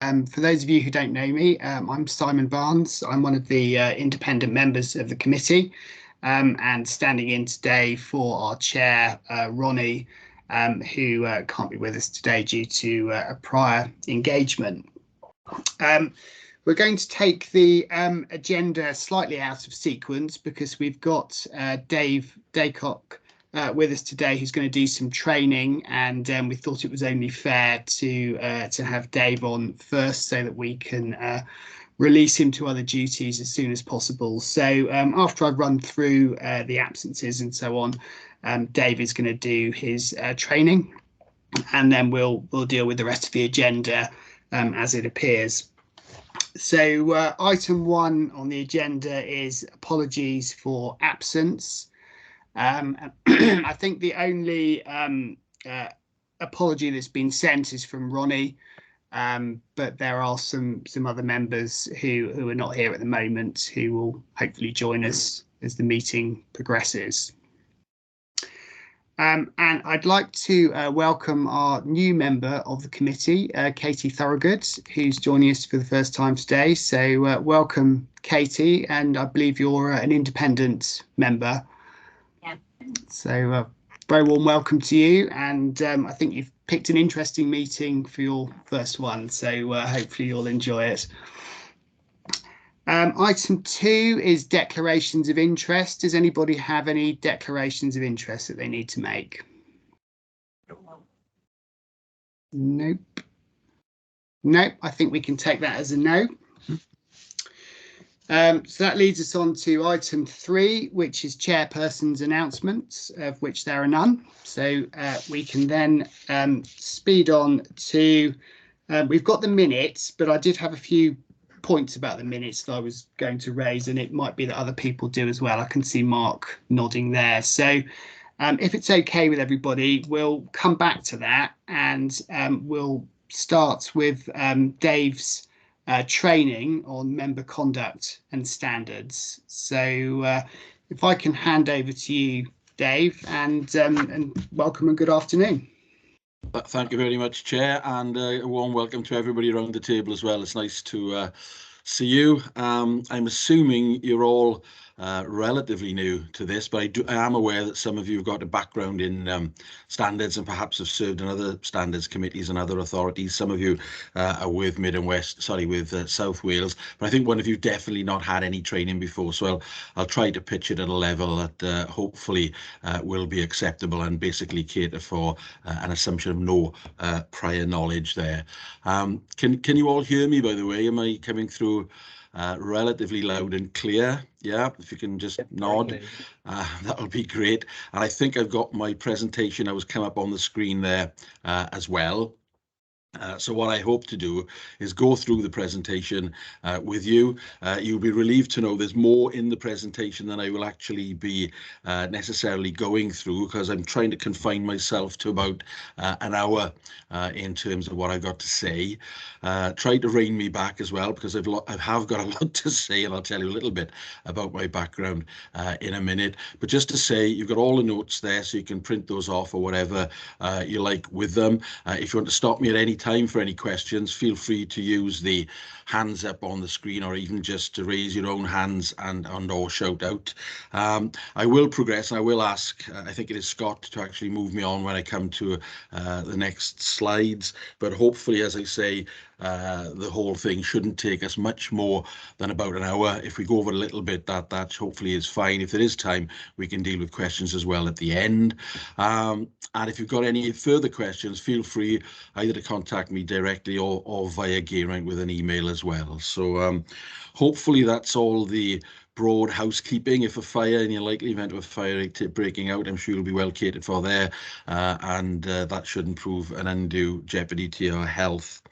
For those of you who don't know me, I'm Simon Barnes. I'm one of the independent members of the committee and standing in today for our chair, Ronnie, who can't be with us today due to a prior engagement. We're going to take the agenda slightly out of sequence because we've got Dave Daycock with us today, who's going to do some training, and we thought it was only fair to have Dave on first so that we can release him to other duties as soon as possible. So after I've run through the absences and so on, Dave is going to do his training, and then we'll deal with the rest of the agenda as it appears. So item 1 on the agenda is apologies for absence. I think the only apology that's been sent is from Ronnie, but there are some other members who are not here at the moment who will hopefully join us as the meeting progresses. And I'd like to welcome our new member of the committee, Katie Thorogood, who's joining us for the first time today. So welcome, Katie, and I believe you're an independent member. Yeah. So very warm welcome to you, and I think you've picked an interesting meeting for your first one, so hopefully you'll enjoy it. Item 2 is declarations of interest. Does anybody have any declarations of interest that they need to make? Nope. Nope, I think we can take that as a no. So that leads us on to item 3, which is chairperson's announcements, of which there are none. So we can then speed on to, we've got the minutes, but I did have a few points about the minutes that I was going to raise, and it might be that other people do as well. I can see Mark nodding there. So if it's okay with everybody, we'll come back to that, and we'll start with Dave's training on member conduct and standards. So if I can hand over to you, Dave, and welcome and good afternoon. Thank you very much, Chair, and a warm welcome to everybody around the table as well. It's nice to see you. I'm assuming you're all relatively new to this, but I am aware that some of you have got a background in standards and perhaps have served in other standards committees and other authorities. Some of you are with Mid and West, sorry, with South Wales, but I think one of you definitely not had any training before, so I'll try to pitch it at a level that hopefully will be acceptable and basically cater for an assumption of no prior knowledge there. Can you all hear me, by the way? Am I coming through relatively loud and clear? Yeah, if you can just nod, that would be great. And I think I've got my presentation that was come up on the screen there as well. So what I hope to do is go through the presentation with you. You'll be relieved to know there's more in the presentation than I will actually be necessarily going through, because I'm trying to confine myself to about an hour in terms of what I've got to say. Try to rein me back as well, because I have got a lot to say, and I'll tell you a little bit about my background in a minute. But just to say, you've got all the notes there, so you can print those off or whatever you like with them. If you want to stop me at any time for any questions, feel free to use the hands up on the screen, or even just to raise your own hands and or shout out. I will progress, and I will ask, I think it is Scott, to actually move me on when I come to the next slides. But hopefully, as I say, the whole thing shouldn't take us much more than about an hour. If we go over a little bit, that hopefully is fine. If there is time, we can deal with questions as well at the end. And if you've got any further questions, feel free either to contact me directly or via Geraint with an email as well. So hopefully that's all the broad housekeeping. If a fire, in the likely event of a fire breaking out, I'm sure you'll be well catered for there, and that shouldn't prove an undue jeopardy to your health.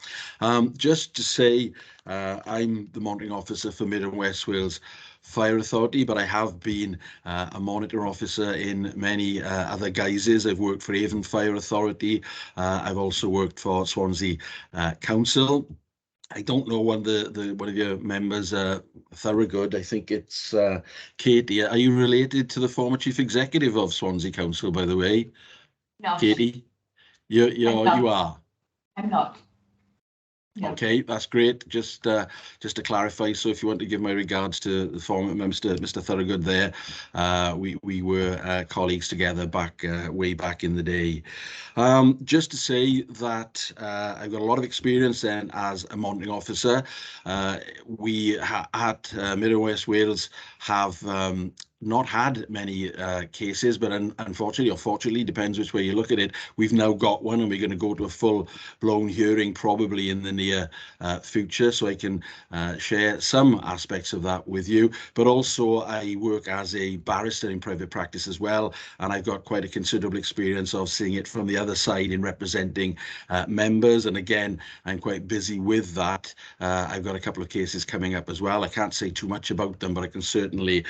Just to say, I'm the monitoring officer for Mid and West Wales Fire Authority, but I have been a monitor officer in many other guises. I've worked for Avon Fire Authority. I've also worked for Swansea Council. I don't know one of your members, Thorogood. I think it's Katie. Are you related to the former chief executive of Swansea Council, by the way? No. Katie, you are. I'm not. Yeah. Okay, that's great. Just to clarify, so if you want to give my regards to the former Mr. Thorogood there, we were colleagues together back way back in the day. Just to say that I've got a lot of experience then as a monitoring officer. We at Mid West Wales have not had many cases, but unfortunately or fortunately, depends which way you look at it, we've now got one, and we're going to go to a full-blown hearing probably in the near future, so I can share some aspects of that with you. But also I work as a barrister in private practice as well, and I've got quite a considerable experience of seeing it from the other side in representing members, and again, I'm quite busy with that. I've got a couple of cases coming up as well. I can't say too much about them, but I can certainly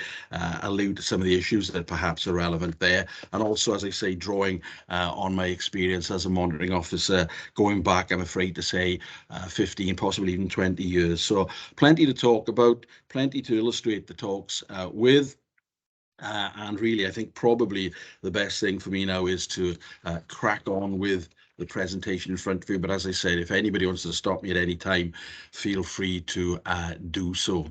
allude to some of the issues that perhaps are relevant there, and also, as I say, drawing on my experience as a monitoring officer going back, I'm afraid to say, 15, possibly even 20 years. So plenty to talk about, plenty to illustrate the talks with. And really, I think probably the best thing for me now is to crack on with the presentation in front of you. But as I said, if anybody wants to stop me at any time, feel free to do so.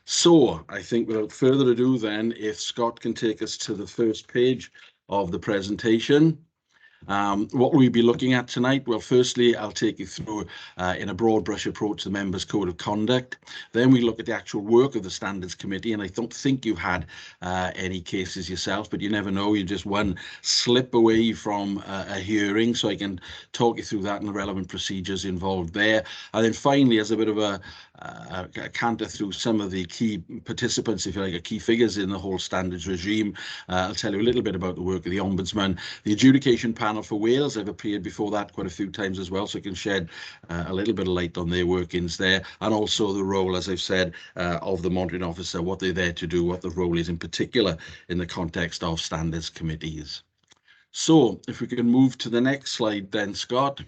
So I think without further ado then, if Scott can take us to the first page of the presentation. What will we be looking at tonight? Well, firstly, I'll take you through in a broad brush approach the members' code of conduct. Then we look at the actual work of the Standards Committee, and I don't think you've had any cases yourself, but you never know. You're just one slip away from a hearing, so I can talk you through that and the relevant procedures involved there. And then finally, as a bit of a canter through some of the key participants, if you like, key figures in the whole standards regime, I'll tell you a little bit about the work of the Ombudsman, the adjudication panel for Wales. I've appeared before that quite a few times as well, so I can shed a little bit of light on their workings there, and also the role, as I've said, of the monitoring officer, what they're there to do, what the role is in particular in the context of standards committees. So if we can move to the next slide then, Scott.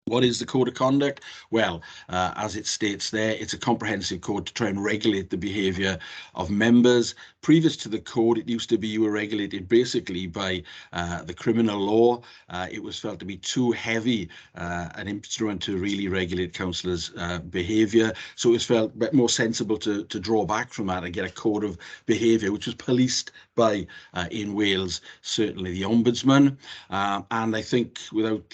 What is the Code of Conduct? Well, as it states there, it's a comprehensive code to try and regulate the behaviour of members. Previous to the code, it used to be you were regulated basically by the criminal law. It was felt to be too heavy an instrument to really regulate councillors' behaviour. So it was felt a bit more sensible to draw back from that and get a code of behaviour, which was policed by, in Wales, certainly the Ombudsman. And I think, without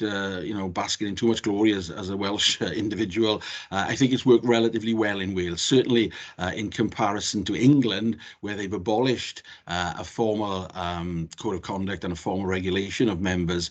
basking in too much glory as a Welsh individual, I think it's worked relatively well in Wales, certainly in comparison to England, where they've abolished a formal code of conduct and a formal regulation of members'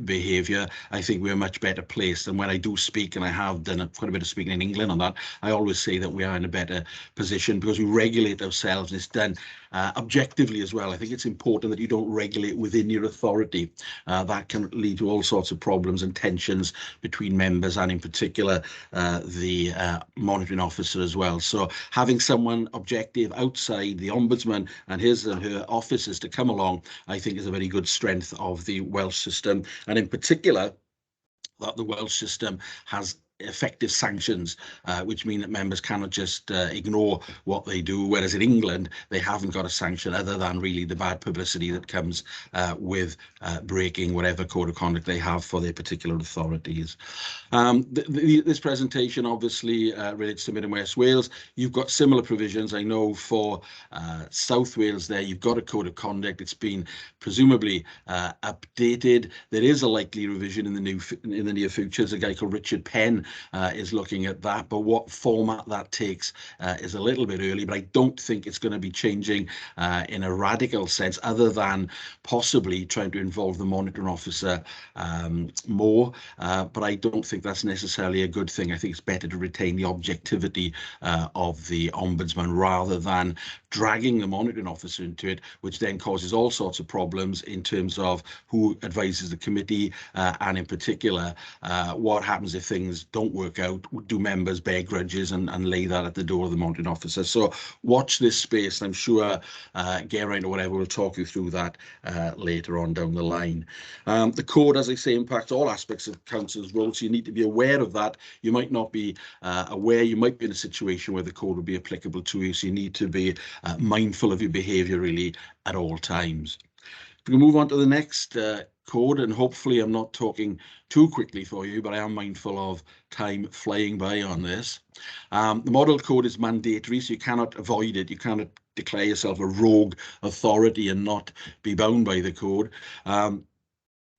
behaviour. I think we're much better placed. And when I do speak, and I have done quite a bit of speaking in England on that, I always say that we are in a better position because we regulate ourselves, and it's done objectively as well. I think it's important that you don't regulate within your authority. That can lead to all sorts of problems and tensions between members, and in particular the monitoring officer as well. So having someone objective outside the Ombudsman and his and her officers to come along, I think, is a very good strength of the Welsh system, and in particular that the Welsh system has effective sanctions, which mean that members cannot just ignore what they do, whereas in England they haven't got a sanction other than really the bad publicity that comes with breaking whatever code of conduct they have for their particular authorities. This presentation obviously relates to Mid and West Wales. You've got similar provisions. I know for South Wales there you've got a code of conduct. It's been presumably updated. There is a likely revision in the near future. There's a guy called Richard Penn is looking at that, but what format that takes is a little bit early, but I don't think it's going to be changing in a radical sense, other than possibly trying to involve the monitoring officer more, but I don't think that's necessarily a good thing. I think it's better to retain the objectivity of the Ombudsman rather than dragging the monitoring officer into it, which then causes all sorts of problems in terms of who advises the committee, and in particular what happens if things don't work out. Do members bear grudges and lay that at the door of the monitoring officer? So watch this space. I'm sure Geraint or whatever will talk you through that later on down the line. The code, as I say, impacts all aspects of council's role, so you need to be aware of that. You might not be aware. You might be in a situation where the code will be applicable to you, so you need to be mindful of your behaviour really at all times. If we can move on to the next code, and hopefully I'm not talking too quickly for you, but I am mindful of time flying by on this. The model code is mandatory, so you cannot avoid it. You cannot declare yourself a rogue authority and not be bound by the code.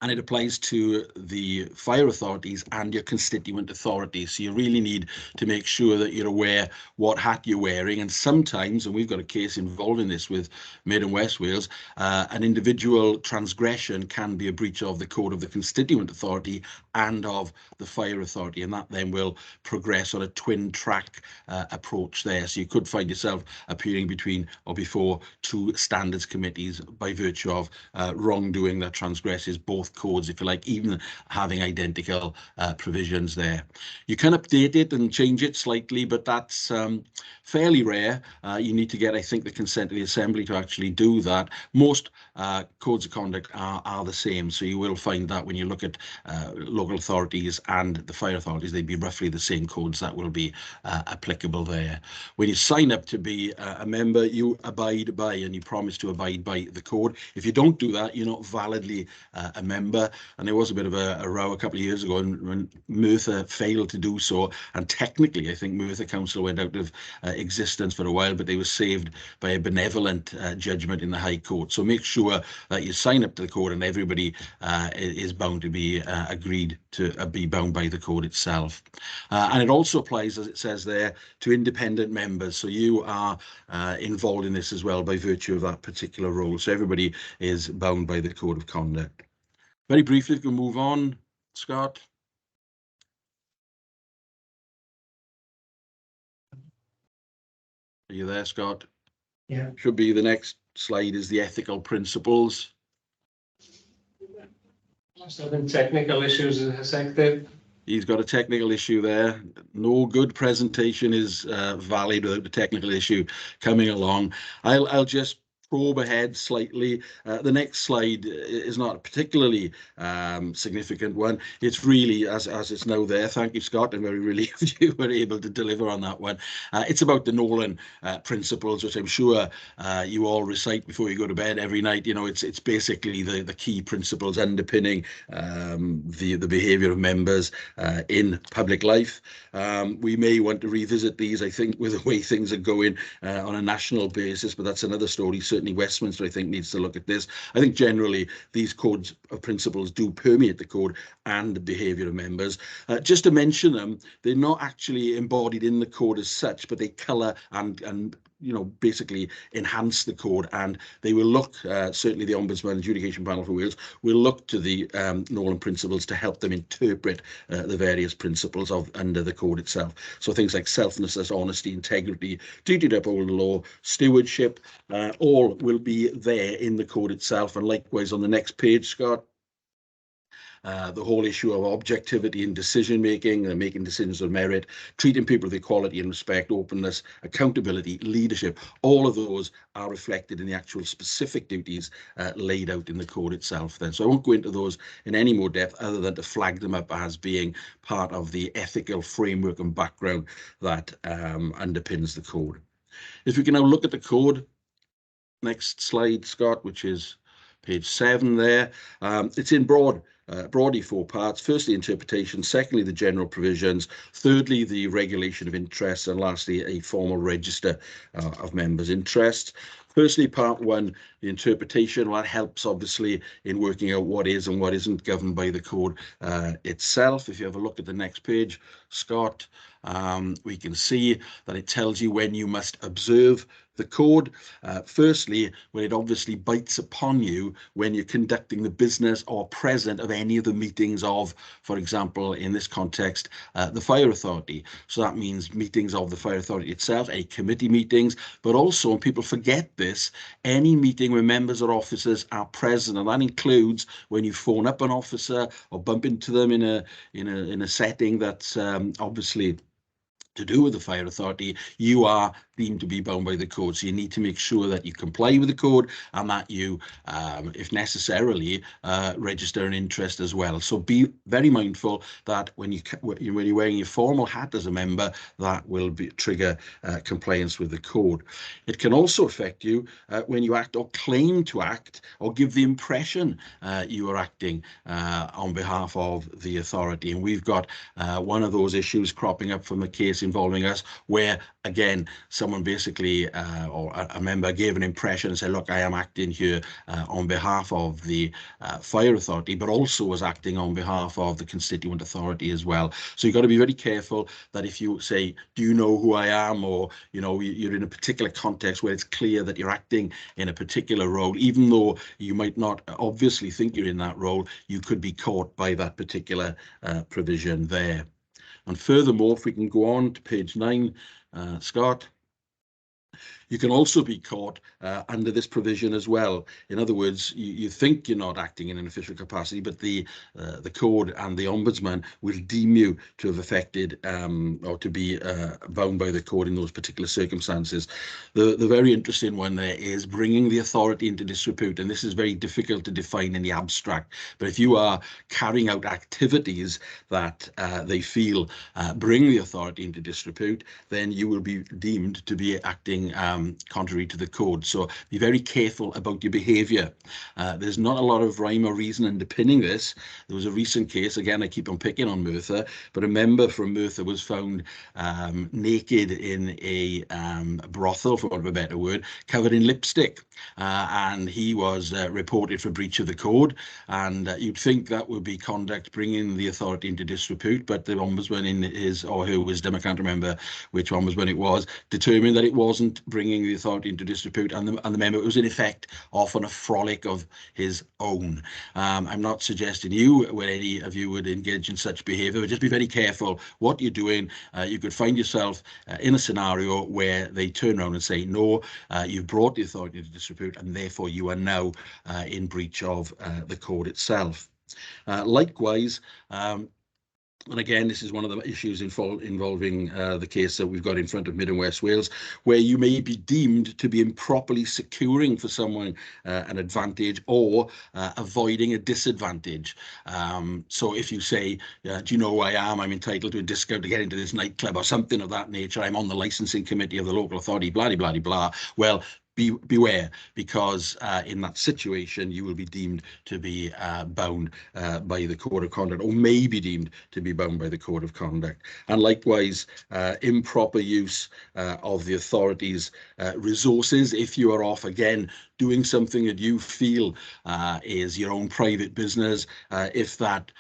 And it applies to the fire authorities and your constituent authorities. So you really need to make sure that you're aware what hat you're wearing. And sometimes, and we've got a case involving this with Mid and West Wales, an individual transgression can be a breach of the code of the constituent authority and of the fire authority. And that then will progress on a twin track approach there. So you could find yourself appearing between or before two standards committees by virtue of wrongdoing that transgresses both codes, if you like, even having identical provisions there. You can update it and change it slightly, but that's fairly rare. You need to get, I think, the consent of the Assembly to actually do that. Most codes of conduct are the same, so you will find that when you look at local authorities and the fire authorities, they'd be roughly the same codes that will be applicable there. When you sign up to be a member, you abide by and you promise to abide by the code. If you don't do that, you're not validly a member. And there was a bit of a row a couple of years ago when Merthyr failed to do so, and technically I think Merthyr Council went out of existence for a while, but they were saved by a benevolent judgment in the High Court. So make sure that you sign up to the code and everybody is bound to be agreed to be bound by the code itself. And it also applies, as it says there, to independent members. So you are involved in this as well by virtue of that particular role. So everybody is bound by the code of conduct. Very briefly, if we can move on, Scott. Are you there, Scott? Yeah. Should be the next slide is the ethical principles. Some technical issues affected. He's got a technical issue there. No good presentation is valid without the technical issue coming along. I'll just probe ahead slightly. The next slide is not a particularly significant one. It's really, as it's now there, thank you, Scott, I'm very relieved you were able to deliver on that one. It's about the Nolan principles, which I'm sure you all recite before you go to bed every night. You know, it's basically the key principles underpinning the behaviour of members in public life. We may want to revisit these, I think, with the way things are going on a national basis, but that's another story. Certainly Westminster, I think, needs to look at this. I think generally these codes of principles do permeate the code and the behaviour of members. Just to mention them, they're not actually embodied in the code as such, but they colour and you know, basically enhance the code, and they will look, certainly the Ombudsman Adjudication Panel for Wales will look to the Nolan principles to help them interpret the various principles under the code itself. So things like selflessness, honesty, integrity, duty to uphold the law, stewardship, all will be there in the code itself. And likewise on the next page, Scott, the whole issue of objectivity in decision making and making decisions of merit, treating people with equality and respect, openness, accountability, leadership, all of those are reflected in the actual specific duties laid out in the code itself then. So I won't go into those in any more depth other than to flag them up as being part of the ethical framework and background that underpins the code. If we can now look at the code, next slide, Scott, which is page 7 there. It's in broadly 4 parts. Firstly, interpretation. Secondly, the general provisions. Thirdly, the regulation of interests. And lastly, a formal register of members' interests. Firstly, part 1, the interpretation. Well, that helps, obviously, in working out what is and what isn't governed by the code itself. If you have a look at the next page, Scott, we can see that it tells you when you must observe the code. Firstly, when it obviously bites upon you when you're conducting the business or present of any of the meetings of, for example, in this context, the fire authority. So that means meetings of the fire authority itself, any committee meetings, but also, and people forget this, any meeting where members or officers are present, and that includes when you phone up an officer or bump into them in a setting that's obviously to do with the fire authority. You are deemed to be bound by the code. So you need to make sure that you comply with the code and that you, if necessarily, register an interest as well. So be very mindful that when you're wearing your formal hat as a member, that will trigger compliance with the code. It can also affect you when you act or claim to act or give the impression you are acting on behalf of the authority. And we've got one of those issues cropping up from a case involving us where, again, someone basically or a member gave an impression and said, look, I am acting here on behalf of the fire authority, but also was acting on behalf of the constituent authority as well. So you've got to be very careful that if you say, do you know who I am? Or, you know, you're in a particular context where it's clear that you're acting in a particular role, even though you might not obviously think you're in that role, you could be caught by that particular provision there. And furthermore, if we can go on to page 9, Scott. You can also be caught under this provision as well. In other words, you think you're not acting in an official capacity, but the code and the Ombudsman will deem you to have affected or to be bound by the code in those particular circumstances. The very interesting one there is bringing the authority into disrepute, and this is very difficult to define in the abstract. But if you are carrying out activities that they feel bring the authority into disrepute, then you will be deemed to be acting contrary to the code. So be very careful about your behaviour. There's not a lot of rhyme or reason underpinning this. There was a recent case, again, I keep on picking on Merthyr, but a member from Merthyr was found naked in a brothel, for want of a better word, covered in lipstick. And he was reported for breach of the code. And you'd think that would be conduct bringing the authority into disrepute, but the Ombudsman in his or her wisdom, I can't remember which Ombudsman it was, determined that it wasn't bringing the authority into disrepute, and the member was in effect off on a frolic of his own. I'm not suggesting where any of you would engage in such behaviour, but just be very careful what you're doing. You could find yourself in a scenario where they turn around and say, no, you've brought the authority into disrepute, and therefore you are now in breach of the code itself. Likewise, and again, this is one of the issues involving the case that we've got in front of Mid and West Wales, where you may be deemed to be improperly securing for someone an advantage or avoiding a disadvantage. So if you say, do you know who I am? I'm entitled to a discount to get into this nightclub or something of that nature. I'm on the licensing committee of the local authority, blah, blah, blah, blah. Well, beware, because in that situation you will be deemed to be bound by the code of conduct, or may be deemed to be bound by the code of conduct. And likewise, improper use of the authorities' resources. If you are off, again, doing something that you feel is your own private business, if that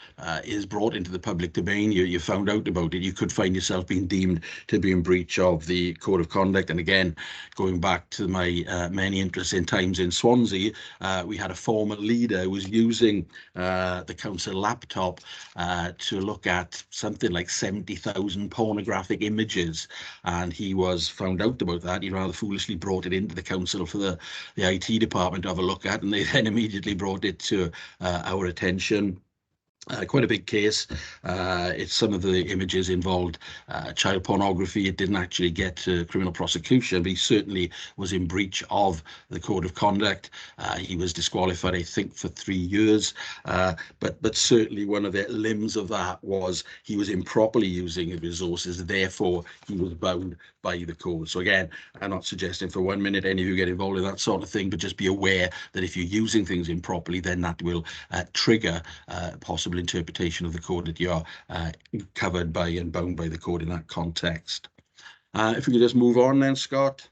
is brought into the public domain, you found out about it, you could find yourself being deemed to be in breach of the code of conduct. And again, going back to my many interesting times in Swansea, we had a former leader who was using the council laptop to look at something like 70,000 pornographic images, and he was found out about that. He rather foolishly brought it into the council for the IT department to have a look at, and they then immediately brought it to our attention. Quite a big case. Some of the images involved child pornography. It didn't actually get to criminal prosecution, but he certainly was in breach of the code of conduct. He was disqualified, I think, for 3 years. But certainly one of the limbs of that was he was improperly using the resources. Therefore, he was bound by the code. So again, I'm not suggesting for 1 minute any of you get involved in that sort of thing, but just be aware that if you're using things improperly, then that will trigger possible interpretation of the code that you're covered by and bound by the code in that context. If we could just move on then, Scott.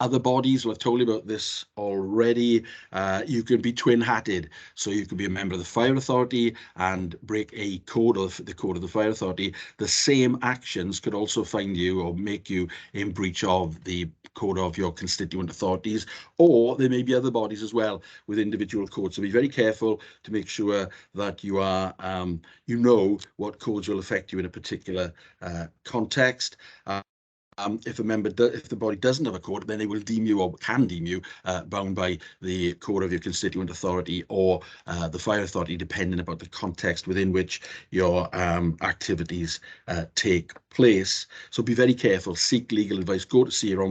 Other bodies, well, I've told you about this already. You can be twin-hatted. So you could be a member of the fire authority and break a code of the code of the fire authority. The same actions could also find you or make you in breach of the code of your constituent authorities, or there may be other bodies as well with individual codes. So be very careful to make sure that you are, you know what codes will affect you in a particular context. if the body doesn't have a code, then they will deem you, or can deem you, bound by the code of your constituent authority or the fire authority, depending about the context within which your activities take place. So be very careful. Seek legal advice. Go to see your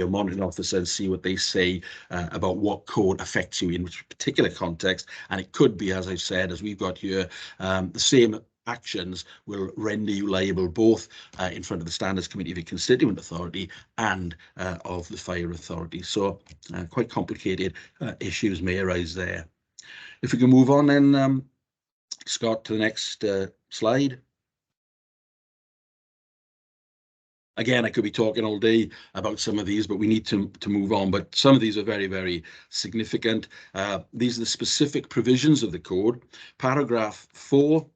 monitoring officer and see what they say about what code affects you in which particular context. And it could be, as I've said, as we've got here, the same actions will render you liable both in front of the Standards Committee of your constituent authority and of the fire authority. So quite complicated issues may arise there. If we can move on then, Scott, to the next slide. Again, I could be talking all day about some of these, but we need to move on. But some of these are very, very significant. These are the specific provisions of the code. Paragraph 4,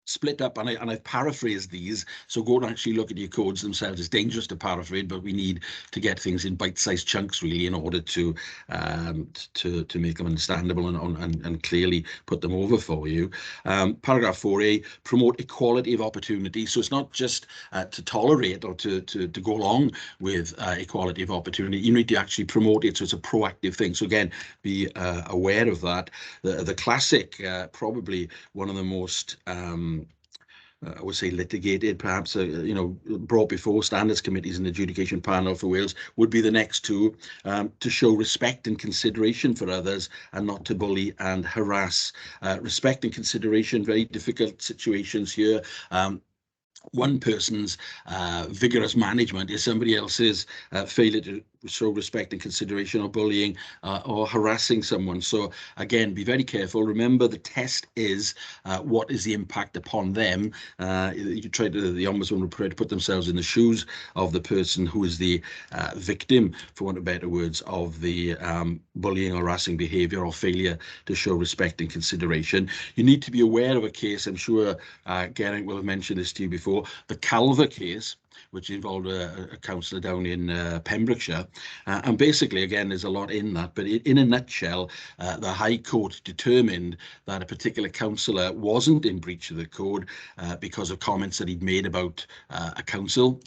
split up, and I've paraphrased these, so go and actually look at your codes themselves. It's dangerous to paraphrase, but we need to get things in bite-sized chunks really in order to make them understandable and clearly put them over for you. Paragraph 4A, promote equality of opportunity. So it's not just to tolerate or to go along with equality of opportunity. You need to actually promote it, so it's a proactive thing. So again, be aware of that. The classic, probably one of the most I would say litigated, perhaps, brought before standards committees and adjudication panel for Wales would be the next two, to show respect and consideration for others and not to bully and harass. Respect and consideration, very difficult situations here. One person's vigorous management is somebody else's failure to show respect and consideration, or bullying or harassing someone. So again, be very careful. Remember, the test is what is the impact upon them. The Ombudsman would try to put themselves in the shoes of the person who is the victim, for want of better words, of the bullying or harassing behaviour or failure to show respect and consideration. You need to be aware of a case. I'm sure Geraint will have mentioned this to you before, the Calver case, which involved a councillor down in Pembrokeshire. And basically, again, there's a lot in that, but in a nutshell, the High Court determined that a particular councillor wasn't in breach of the code because of comments that he'd made about a council.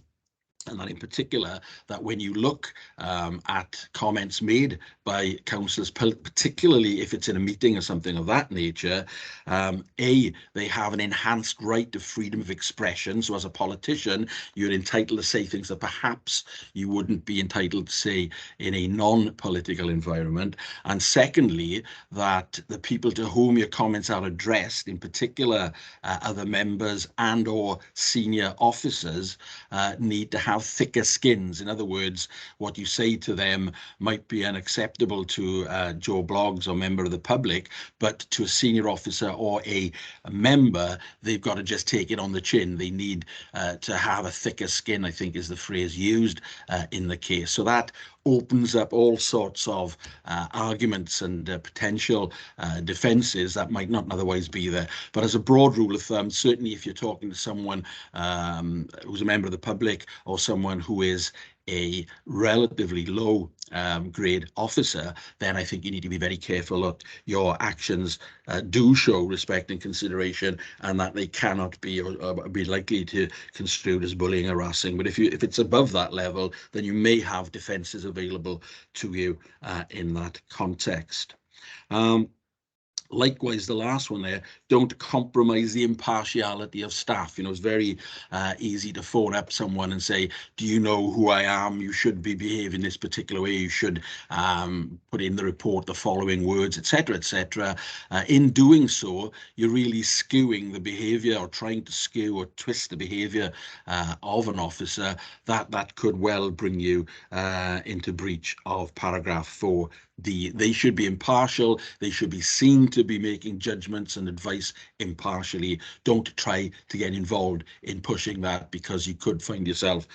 And that in particular, that when you look at comments made by councillors, particularly if it's in a meeting or something of that nature, they have an enhanced right to freedom of expression. So as a politician, you're entitled to say things that perhaps you wouldn't be entitled to say in a non-political environment. And secondly, that the people to whom your comments are addressed, in particular other members and or senior officers, need to have thicker skins. In other words, what you say to them might be unacceptable to Joe Bloggs or member of the public, but to a senior officer or a member, they've got to just take it on the chin. They need to have a thicker skin, I think is the phrase used in the case. So that opens up all sorts of arguments and potential defences that might not otherwise be there. But as a broad rule of thumb, certainly if you're talking to someone who's a member of the public or someone who is a relatively low grade officer, then I think you need to be very careful that your actions do show respect and consideration, and that they cannot be or be likely to construed as bullying, harassing. But if it's above that level, then you may have defences available to you in that context. Likewise, the last one there, don't compromise the impartiality of staff. It's very easy to phone up someone and say, do you know who I am? You should be behaving this particular way. You should put in the report the following words, etc., etc. In doing so, you're really skewing the behaviour or trying to skew or twist the behaviour of an officer. That could well bring you into breach of paragraph 4. They should be impartial. They should be seen to be making judgments and advice impartially. Don't try to get involved in pushing that, because you could find yourself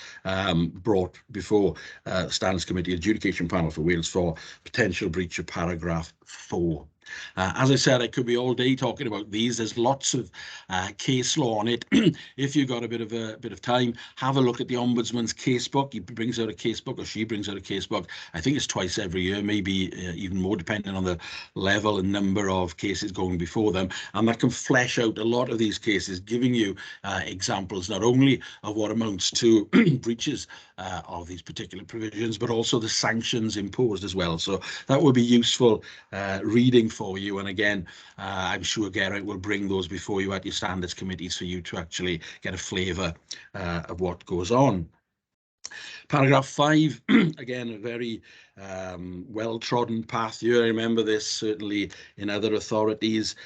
brought before Standards Committee Adjudication Panel for Wales for potential breach of paragraph 4. As I said, I could be all day talking about these. There's lots of case law on it. If you've got a bit of time, have a look at the Ombudsman's casebook. He brings out a casebook, or she brings out a casebook. I think it's twice every year, maybe even more, depending on the level and number of cases going before them. And that can flesh out a lot of these cases, giving you examples not only of what amounts to breaches of these particular provisions, but also the sanctions imposed as well. So that would be useful reading for you. And again, I'm sure Geraint will bring those before you at your standards committees for you to actually get a flavour of what goes on. Paragraph 5, again, a very well-trodden path here. I remember this certainly in other authorities.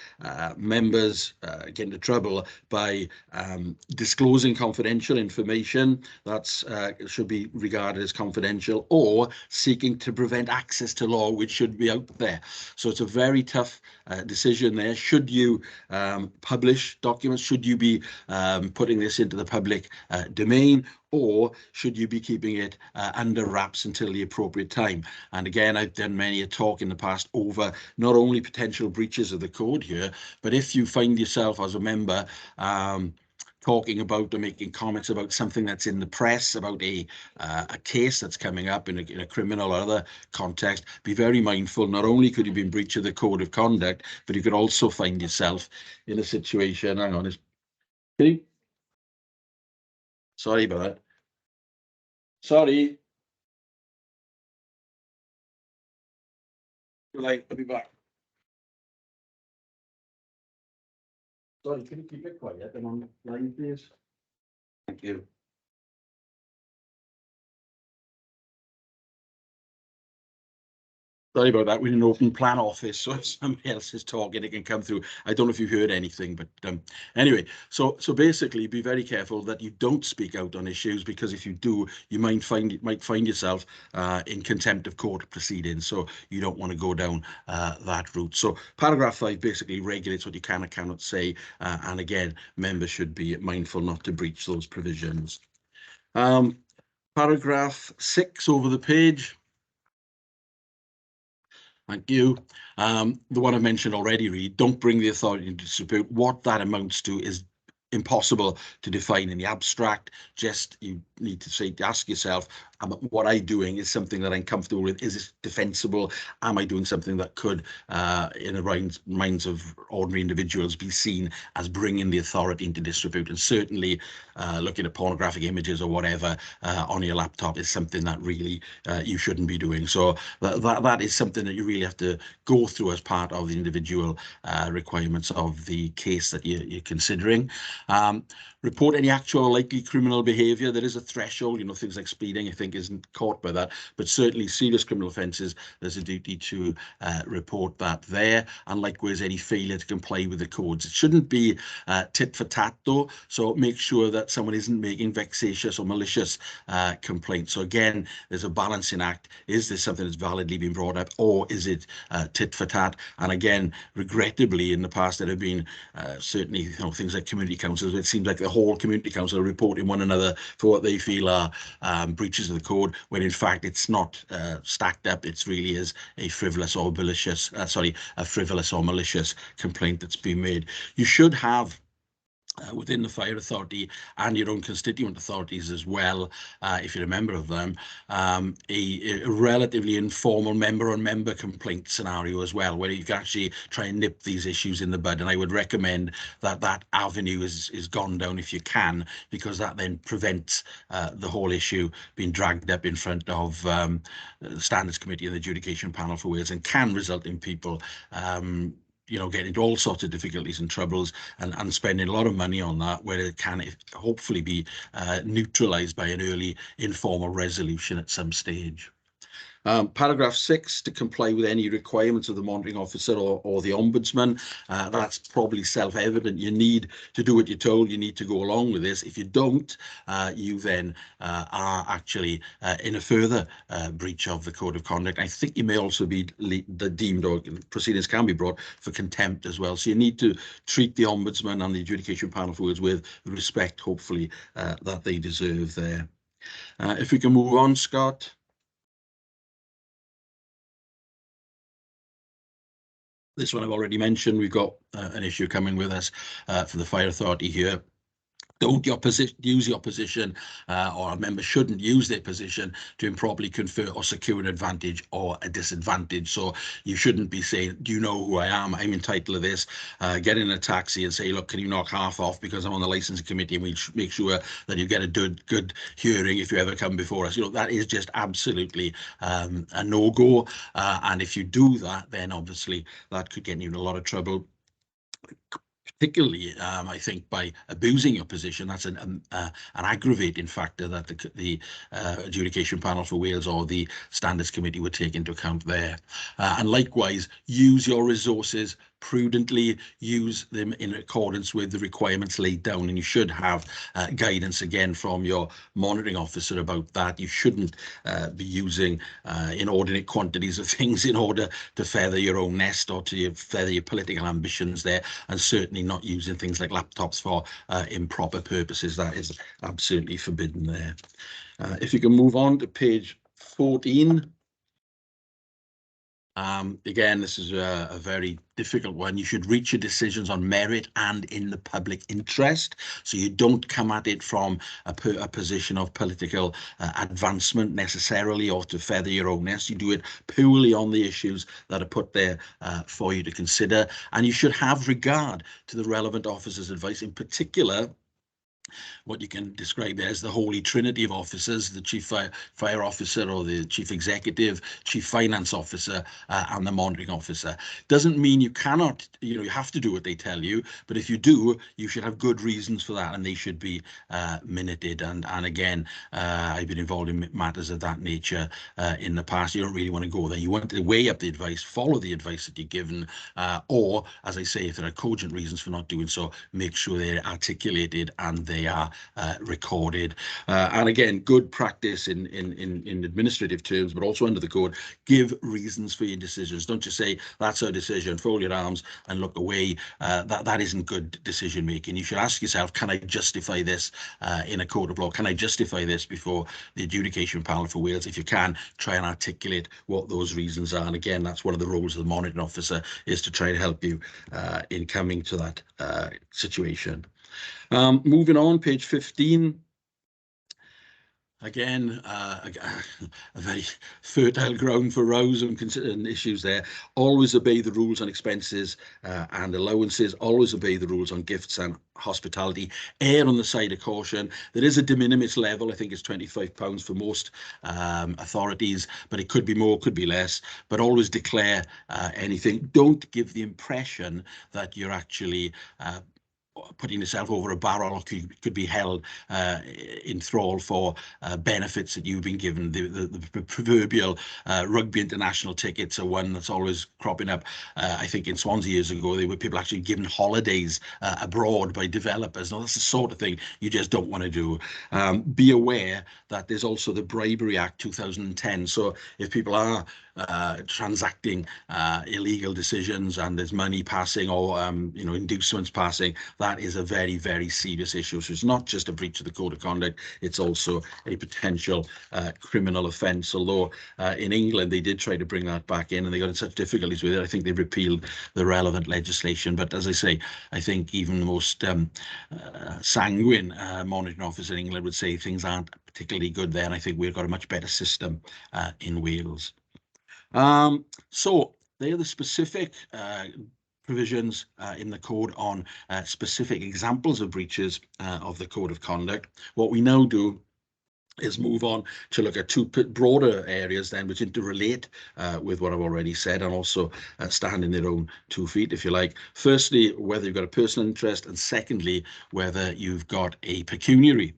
Members get into trouble by disclosing confidential information that should be regarded as confidential, or seeking to prevent access to law which should be out there. So it's a very tough decision there. Should you publish documents? Should you be putting this into the public domain? Or should you be keeping it under wraps until the appropriate time? And again, I've done many a talk in the past over not only potential breaches of the code here, but if you find yourself as a member talking about or making comments about something that's in the press, about a case that's coming up in a criminal or other context, be very mindful. Not only could you be in breach of the code of conduct, but you could also find yourself in a situation. Hang on, sorry about that. Sorry. I'll be back. Sorry, can you keep it quiet? I'm on the line, please. Thank you. Sorry about that. We're in an open plan office, so if somebody else is talking, it can come through. I don't know if you've heard anything, but anyway, so basically be very careful that you don't speak out on issues, because if you do, you might find yourself in contempt of court proceedings. So you don't want to go down that route. So paragraph 5 basically regulates what you can and cannot say. And again, members should be mindful not to breach those provisions. Paragraph 6 over the page. Thank you. The one I mentioned already, really, don't bring the authority into dispute. What that amounts to is impossible to define in the abstract. Just you need to ask yourself, what I'm doing is something that I'm comfortable with. Is it defensible? Am I doing something that could, in the minds of ordinary individuals, be seen as bringing the authority into disrepute? And certainly looking at pornographic images or whatever on your laptop is something that really you shouldn't be doing. So that is something that you really have to go through as part of the individual requirements of the case that you're considering. Report any actual or likely criminal behaviour. There is a threshold, things like speeding, I think, isn't caught by that, but certainly serious criminal offences, there's a duty to report that there, and likewise any failure to comply with the codes. It shouldn't be tit for tat though, so make sure that someone isn't making vexatious or malicious complaints. So again, there's a balancing act. Is this something that's validly been brought up, or is it tit for tat? And again, regrettably, in the past there have been certainly things like community councils. It seems like the whole community council are reporting one another for what they feel are breaches of the code, when in fact it's not stacked up. It really is a frivolous or malicious, complaint that's been made. You should have within the fire authority and your own constituent authorities as well, if you're a member of them, a relatively informal member-on-member complaint scenario as well, where you can actually try and nip these issues in the bud. And I would recommend that avenue is gone down if you can, because that then prevents the whole issue being dragged up in front of the Standards Committee and the Adjudication Panel for Wales, and can result in people get into all sorts of difficulties and troubles, and spending a lot of money on that, where it can hopefully be neutralised by an early informal resolution at some stage. Paragraph 6, to comply with any requirements of the monitoring officer or the ombudsman. That's probably self-evident. You need to do what you're told. You need to go along with this. If you don't, you then are actually in a further breach of the code of conduct. I think you may also be deemed, or proceedings can be brought for contempt as well. So you need to treat the ombudsman and the Adjudication Panel for Wales with respect, hopefully, that they deserve there. If we can move on, Scott. This one I've already mentioned. We've got an issue coming with us for the Fire Authority here. Don't use your position, or a member shouldn't use their position to improperly confer or secure an advantage or a disadvantage. So you shouldn't be saying, do you know who I am? I'm entitled to this. Get in a taxi and say, look, can you knock half off because I'm on the licensing committee, and we'll make sure that you get a good hearing if you ever come before us. You know, that is just absolutely a no-go. And if you do that, then obviously that could get you in a lot of trouble. Particularly, I think, by abusing your position. That's an aggravating factor that the Adjudication Panel for Wales or the Standards Committee would take into account there. And likewise, use your resources prudently, use them in accordance with the requirements laid down, and you should have guidance again from your monitoring officer about that. You shouldn't be using inordinate quantities of things in order to feather your own nest or to feather your political ambitions there, and certainly not using things like laptops for improper purposes. That is absolutely forbidden there. If you can move on to page 14. Again, this is a very difficult one. You should reach your decisions on merit and in the public interest. So you don't come at it from a position of political advancement necessarily, or to feather your own nest. You do it purely on the issues that are put there for you to consider. And you should have regard to the relevant officer's advice, in particular what you can describe as the holy trinity of officers: the chief fire officer, or the chief executive, chief finance officer, and the monitoring officer. Doesn't mean you cannot, you have to do what they tell you, but if you do, you should have good reasons for that, and they should be minuted. And again, I've been involved in matters of that nature in the past. You don't really want to go there. You want to weigh up the advice, follow the advice that you're given, or, as I say, if there are cogent reasons for not doing so, make sure they're articulated and they are recorded. And again, good practice in administrative terms, but also under the code, give reasons for your decisions. Don't just say, that's our decision, fold your arms and look away. That isn't good decision making. You should ask yourself, can I justify this in a court of law? Can I justify this before the Adjudication Panel for Wales? If you can, try and articulate what those reasons are. And again, that's one of the roles of the monitoring officer, is to try to help you in coming to that situation. Moving on, page 15. Again, a very fertile ground for rows and issues there. Always obey the rules on expenses and allowances. Always obey the rules on gifts and hospitality. Err on the side of caution. There is a de minimis level. I think it's £25 for most authorities, but it could be more, could be less. But always declare anything. Don't give the impression that you're actually putting yourself over a barrel, or could be held in thrall for benefits that you've been given. The proverbial rugby international tickets are one that's always cropping up. I think in Swansea years ago, there were people actually given holidays abroad by developers. Now, that's the sort of thing you just don't want to do. Be aware that there's also the Bribery Act 2010. So if people are transacting illegal decisions and there's money passing, or inducements passing, that is a very, very serious issue. So it's not just a breach of the code of conduct, it's also a potential criminal offence. Although in England they did try to bring that back in, and they got in such difficulties with it, I think they repealed the relevant legislation. But as I say, I think even the most sanguine monitoring officer in England would say things aren't particularly good there, and I think we've got a much better system in Wales. So they are the specific provisions in the code on specific examples of breaches of the code of conduct. What we now do is move on to look at two broader areas then, which interrelate with what I've already said, and also stand in their own 2 feet, if you like. Firstly, whether you've got a personal interest, and secondly, whether you've got a pecuniary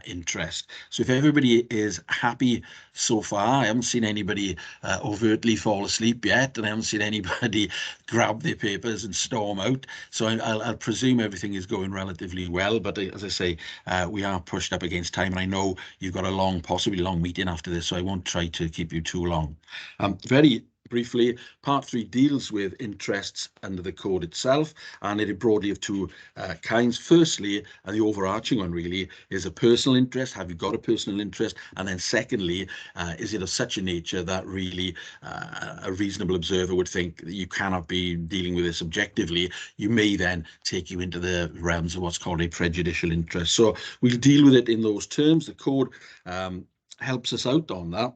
interest. So if everybody is happy so far, I haven't seen anybody overtly fall asleep yet, and I haven't seen anybody grab their papers and storm out. So I'll presume everything is going relatively well, but as I say, we are pushed up against time, and I know you've got a possibly long meeting after this, so I won't try to keep you too long. Very Briefly, part 3 deals with interests under the code itself, and it broadly of two kinds. Firstly, and the overarching one really, is a personal interest. Have you got a personal interest? And then secondly, is it of such a nature that really a reasonable observer would think that you cannot be dealing with this objectively? You may then take you into the realms of what's called a prejudicial interest. So we'll deal with it in those terms. The code helps us out on that.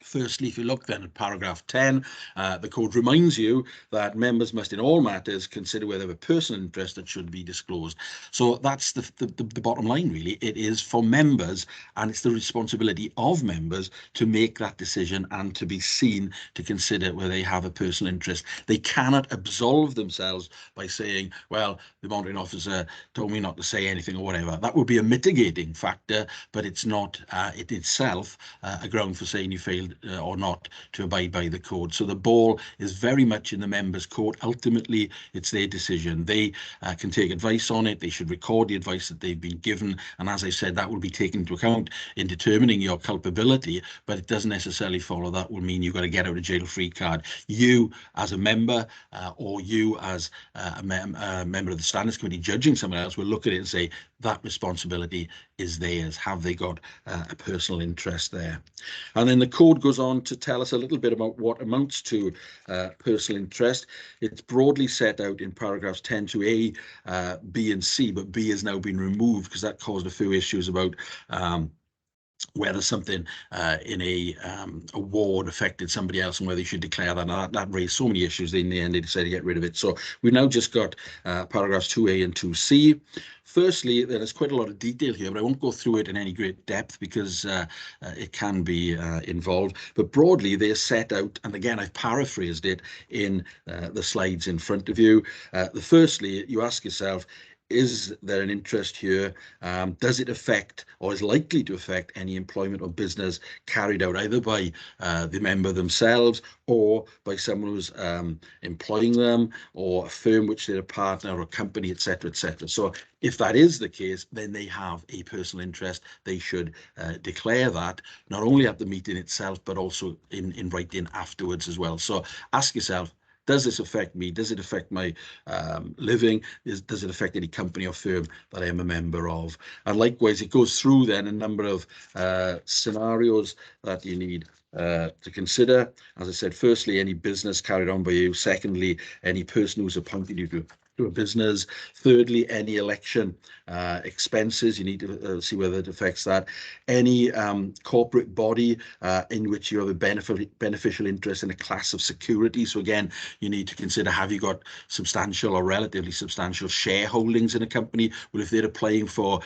Firstly, if you look then at paragraph 10, the code reminds you that members must in all matters consider whether a personal interest that should be disclosed. So that's the bottom line, really. It is for members, and it's the responsibility of members to make that decision and to be seen to consider whether they have a personal interest. They cannot absolve themselves by saying, well, the monitoring officer told me not to say anything or whatever. That would be a mitigating factor, but it's not it itself a ground for saying you failed or not to abide by the code. So the ball is very much in the members' court. Ultimately, it's their decision. They can take advice on it. They should record the advice that they've been given. And as I said, that will be taken into account in determining your culpability, but it doesn't necessarily follow that will mean you've got to get out of jail free card. You as a member or you as a member of the Standards Committee judging someone else will look at it and say, that responsibility is theirs. Have they got a personal interest there? And then the code goes on to tell us a little bit about what amounts to personal interest. It's broadly set out in paragraphs 10 to A, B and C, but B has now been removed because that caused a few issues about whether something in a award affected somebody else and whether you should declare that. That raised so many issues. In the end, they decided to get rid of it. So we've now just got paragraphs 2A and 2C. Firstly, there's quite a lot of detail here, but I won't go through it in any great depth because it can be involved. But broadly, they're set out, and again, I've paraphrased it in the slides in front of you. Firstly, you ask yourself, is there an interest here? Does it affect or is likely to affect any employment or business carried out either by the member themselves or by someone who's employing them or a firm which they're a partner or a company, etc., etc. So if that is the case, then they have a personal interest. They should declare that not only at the meeting itself, but also in writing afterwards as well. So ask yourself, does this affect me? Does it affect my living? Does it affect any company or firm that I am a member of? And likewise, it goes through then a number of scenarios that you need to consider. As I said, firstly, any business carried on by you. Secondly, any person who's appointed you to a business. Thirdly, any election expenses, you need to see whether it affects that. Any corporate body in which you have a beneficial interest in a class of security. So again, you need to consider, have you got substantial or relatively substantial shareholdings in a company? Well, if they're applying for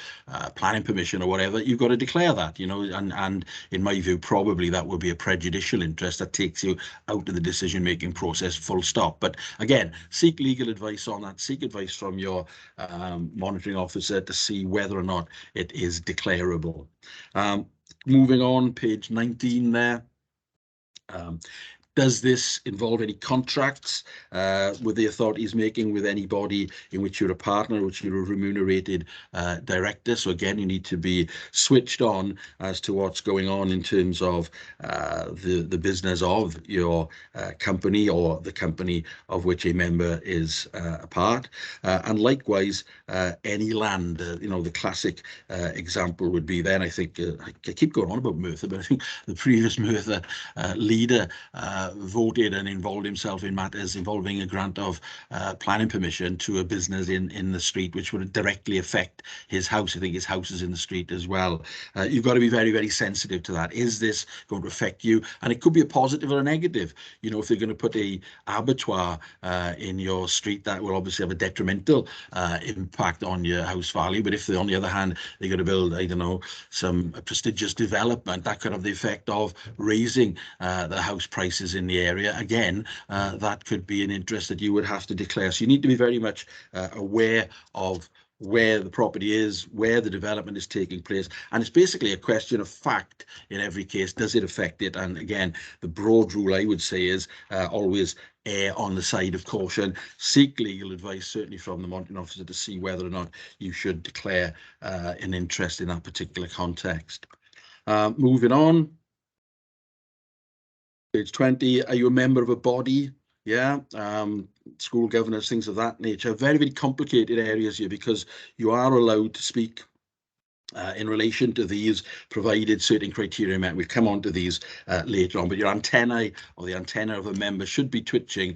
planning permission or whatever, you've got to declare that, you know, and in my view, probably that would be a prejudicial interest that takes you out of the decision-making process, full stop. But again, seek legal advice on that. Seek advice from your monitoring officer to see whether or not it is declarable. Moving on, page 19 there. Does this involve any contracts with the authorities making with anybody in which you're a partner, which you're a remunerated director? So again, you need to be switched on as to what's going on in terms of the business of your company or the company of which a member is a part. And likewise, any land, you know, the classic example would be then, I think, I keep going on about Merthyr, but I think the previous Merthyr leader voted and involved himself in matters involving a grant of planning permission to a business in the street, which would directly affect his house. I think his house is in the street as well. You've got to be very, very sensitive to that. Is this going to affect you? And it could be a positive or a negative. You know, if they're going to put a abattoir in your street, that will obviously have a detrimental impact on your house value. But if, on the other hand, they're going to build, I don't know, some prestigious development, that could have the effect of raising the house prices in the area. Again, that could be an interest that you would have to declare. So you need to be very much aware of where the property is, where the development is taking place. And it's basically a question of fact in every case. Does it affect it? And again, the broad rule I would say is always err on the side of caution. Seek legal advice, certainly from the monitoring officer, to see whether or not you should declare an interest in that particular context. Moving on. Page 20, are you a member of a body? Yeah, school governors, things of that nature. Very, very complicated areas here because you are allowed to speak in relation to these, provided certain criteria met. We'll come on to these later on, but your antennae or the antenna of a member should be twitching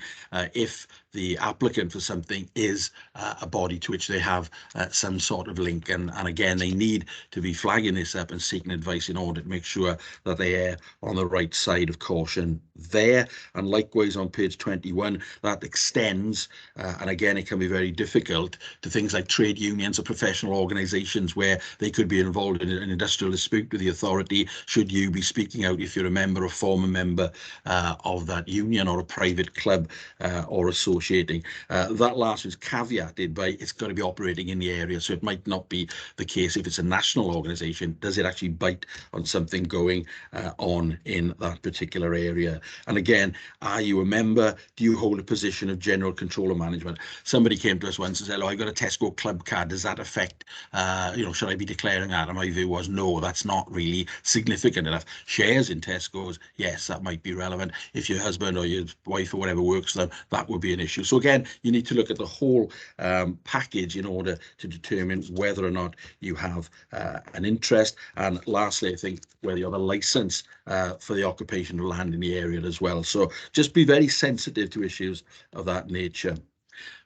if the applicant for something is a body to which they have some sort of link. And again, they need to be flagging this up and seeking advice in order to make sure that they are on the right side of caution there. And likewise on page 21, that extends, and again, it can be very difficult, to things like trade unions or professional organisations where they could be involved in an industrial dispute with the authority. Should you be speaking out if you're a member or former member of that union or a private club or association? That last is caveated by it's got to be operating in the area, so it might not be the case if it's a national organisation. Does it actually bite on something going on in that particular area? And again, are you a member? Do you hold a position of general control or management? Somebody came to us once and said, oh, I got a Tesco club card. Does that affect, should I be declaring that? And my view was, no, that's not really significant enough. Shares in Tesco's, yes, that might be relevant. If your husband or your wife or whatever works for them, that would be an issue. So again, you need to look at the whole package in order to determine whether or not you have an interest. And lastly, I think whether you have a license for the occupation of land in the area as well. So just be very sensitive to issues of that nature.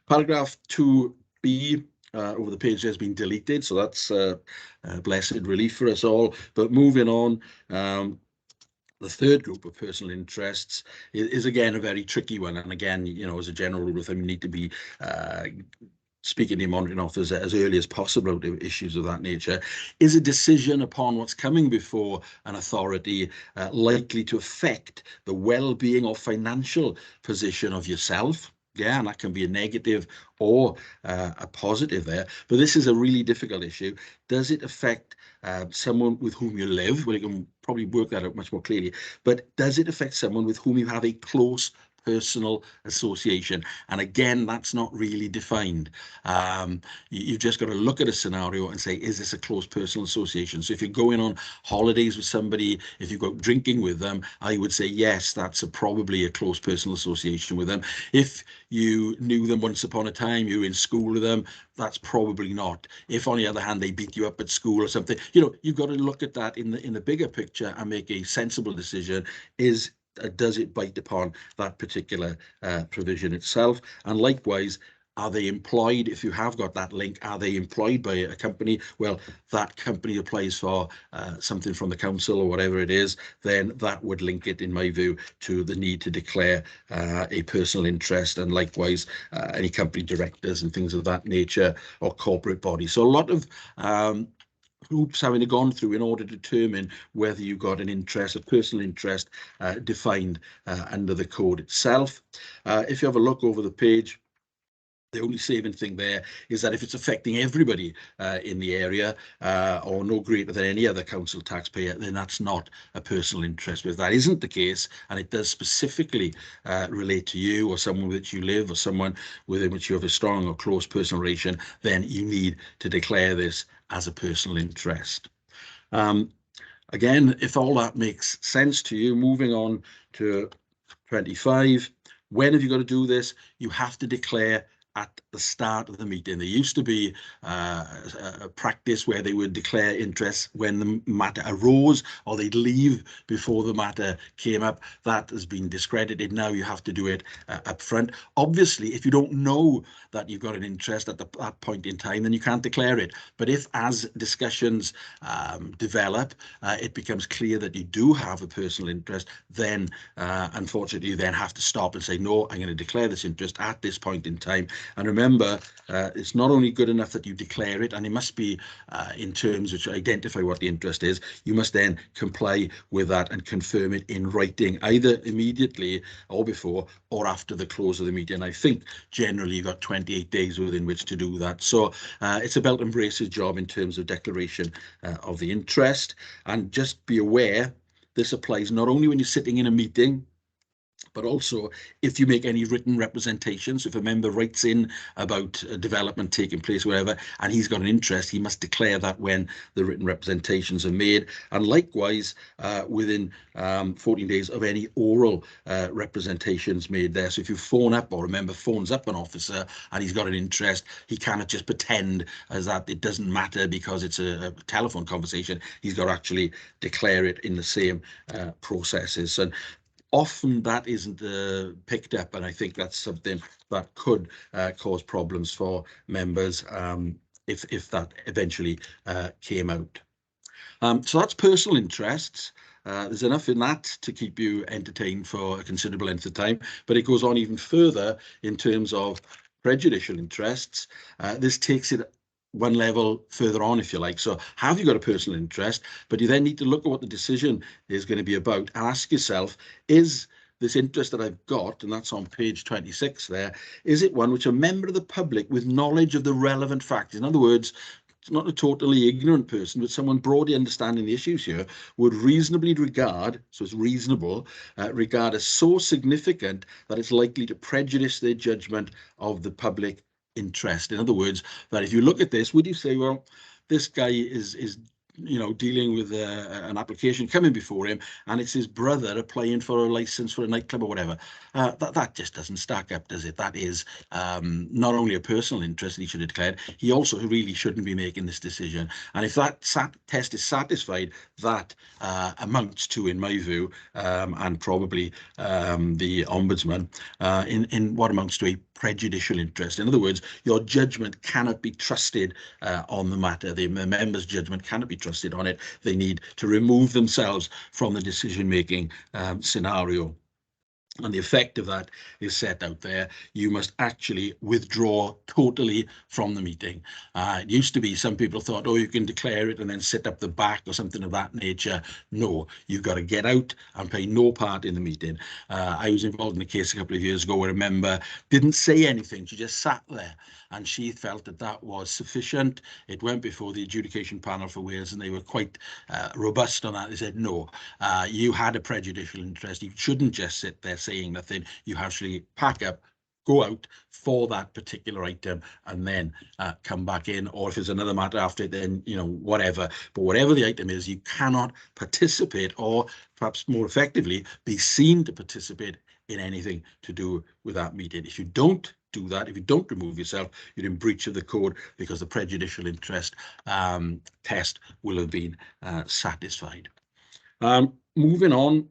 Paragraph 2B over the page has been deleted, so that's a blessed relief for us all. But moving on, the third group of personal interests is again a very tricky one. And again, as a general rule of thumb, you need to be speaking to your monitoring officer as early as possible to issues of that nature. Is a decision upon what's coming before an authority likely to affect the well-being or financial position of yourself? Yeah, and that can be a negative or a positive there. But this is a really difficult issue. Does it affect someone with whom you live? Well, you can probably work that out much more clearly. But does it affect someone with whom you have a close personal association? And again, that's not really defined. You've just got to look at a scenario and say, is this a close personal association? So if you're going on holidays with somebody, if you go drinking with them, I would say, yes, that's probably a close personal association with them. If you knew them once upon a time, you were in school with them, that's probably not. If, on the other hand, they beat you up at school or something, you've got to look at that in the bigger picture and make a sensible decision. Does it bite upon that particular provision itself? And likewise, are they employed? If you have got that link, are they employed by a company? Well, that company applies for something from the council or whatever it is, then that would link it, in my view, to the need to declare a personal interest, and likewise any company directors and things of that nature, or corporate bodies. So a lot of hoops having gone through in order to determine whether you got an interest, a personal interest defined under the code itself. If you have a look over the page, the only saving thing there is that if it's affecting everybody in the area or no greater than any other council taxpayer, then that's not a personal interest. But if that isn't the case, and it does specifically relate to you or someone with which you live or someone with which you have a strong or close personal relation, then you need to declare this as a personal interest. Again, if all that makes sense to you, moving on to 25, when have you got to do this? You have to declare at the start of the meeting. There used to be a practice where they would declare interest when the matter arose, or they'd leave before the matter came up. That has been discredited. Now you have to do it up front. Obviously, if you don't know that you've got an interest at that point in time, then you can't declare it. But if, as discussions develop, it becomes clear that you do have a personal interest, then unfortunately you then have to stop and say, no, I'm going to declare this interest at this point in time. And remember, it's not only good enough that you declare it, and it must be in terms which identify what the interest is. You must then comply with that and confirm it in writing, either immediately or before or after the close of the meeting. I think generally you've got 28 days within which to do that. So it's a belt and braces job in terms of declaration of the interest. And just be aware, this applies not only when you're sitting in a meeting But also, if you make any written representations, if a member writes in about a development taking place, wherever, and he's got an interest, he must declare that when the written representations are made. And likewise, within 14 days of any oral representations made there. So if you phone up, or a member phones up an officer and he's got an interest, he cannot just pretend as that it doesn't matter because it's a telephone conversation. He's got to actually declare it in the same processes. And often that isn't picked up, and I think that's something that could cause problems for members if that eventually came out. So that's personal interests. There's enough in that to keep you entertained for a considerable length of time, but it goes on even further in terms of prejudicial interests. This takes it one level further on, if you like. So have you got a personal interest? But you then need to look at what the decision is going to be about and ask yourself, is this interest that I've got, and that's on page 26 there, is it one which a member of the public with knowledge of the relevant facts, in other words, it's not a totally ignorant person, but someone broadly understanding the issues here, would reasonably regard, so it's reasonable, regard as so significant that it's likely to prejudice their judgment of the public interest. In other words, that if you look at this, would you say, well, this guy is dealing with an application coming before him, and it's his brother applying for a license for a nightclub or whatever. That just doesn't stack up, does it? That is not only a personal interest that he should have declared, he also really shouldn't be making this decision. And if that test is satisfied, that amounts to, in my view, and probably the Ombudsman, in what amounts to a prejudicial interest. In other words, your judgment cannot be trusted on the matter. The member's judgment cannot be trusted on it. They need to remove themselves from the decision-making scenario. And the effect of that is set out there. You must actually withdraw totally from the meeting. It used to be some people thought, oh, you can declare it and then sit up the back or something of that nature. No, you've got to get out and play no part in the meeting. I was involved in a case a couple of years ago where a member didn't say anything. She just sat there, and she felt that that was sufficient. It went before the adjudication panel for Wales, and they were quite robust on that. They said, no, you had a prejudicial interest. You shouldn't just sit there saying nothing. You actually pack up, go out for that particular item, and then come back in. Or if there's another matter after it, then whatever. But whatever the item is, you cannot participate, or perhaps more effectively, be seen to participate in anything to do with that meeting. If you don't do that, if you don't remove yourself, you're in breach of the code, because the prejudicial interest test will have been satisfied. Moving on,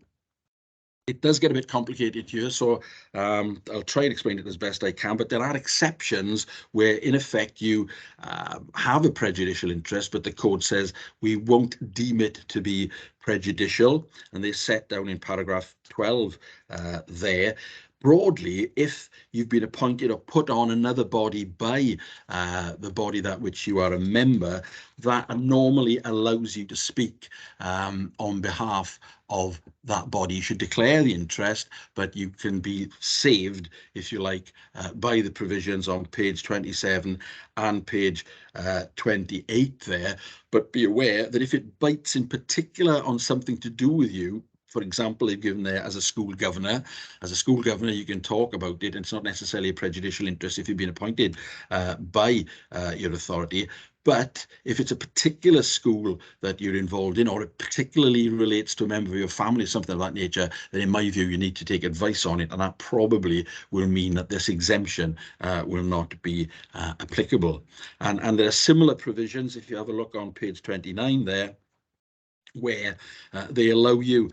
it does get a bit complicated here, so I'll try and explain it as best I can, but there are exceptions where, in effect, you have a prejudicial interest, but the code says we won't deem it to be prejudicial, and they're set down in paragraph 12 there. Broadly, if you've been appointed or put on another body by the body that which you are a member, that normally allows you to speak on behalf of that body. You should declare the interest, but you can be saved, if you like, by the provisions on page 27 and page 28 there. But be aware that if it bites in particular on something to do with you, for example, they've given there as a school governor. As a school governor, you can talk about it. It's not necessarily a prejudicial interest if you've been appointed by your authority. But if it's a particular school that you're involved in, or it particularly relates to a member of your family, something of that nature, then in my view, you need to take advice on it. And that probably will mean that this exemption will not be applicable. And there are similar provisions, if you have a look on page 29 there, where they allow you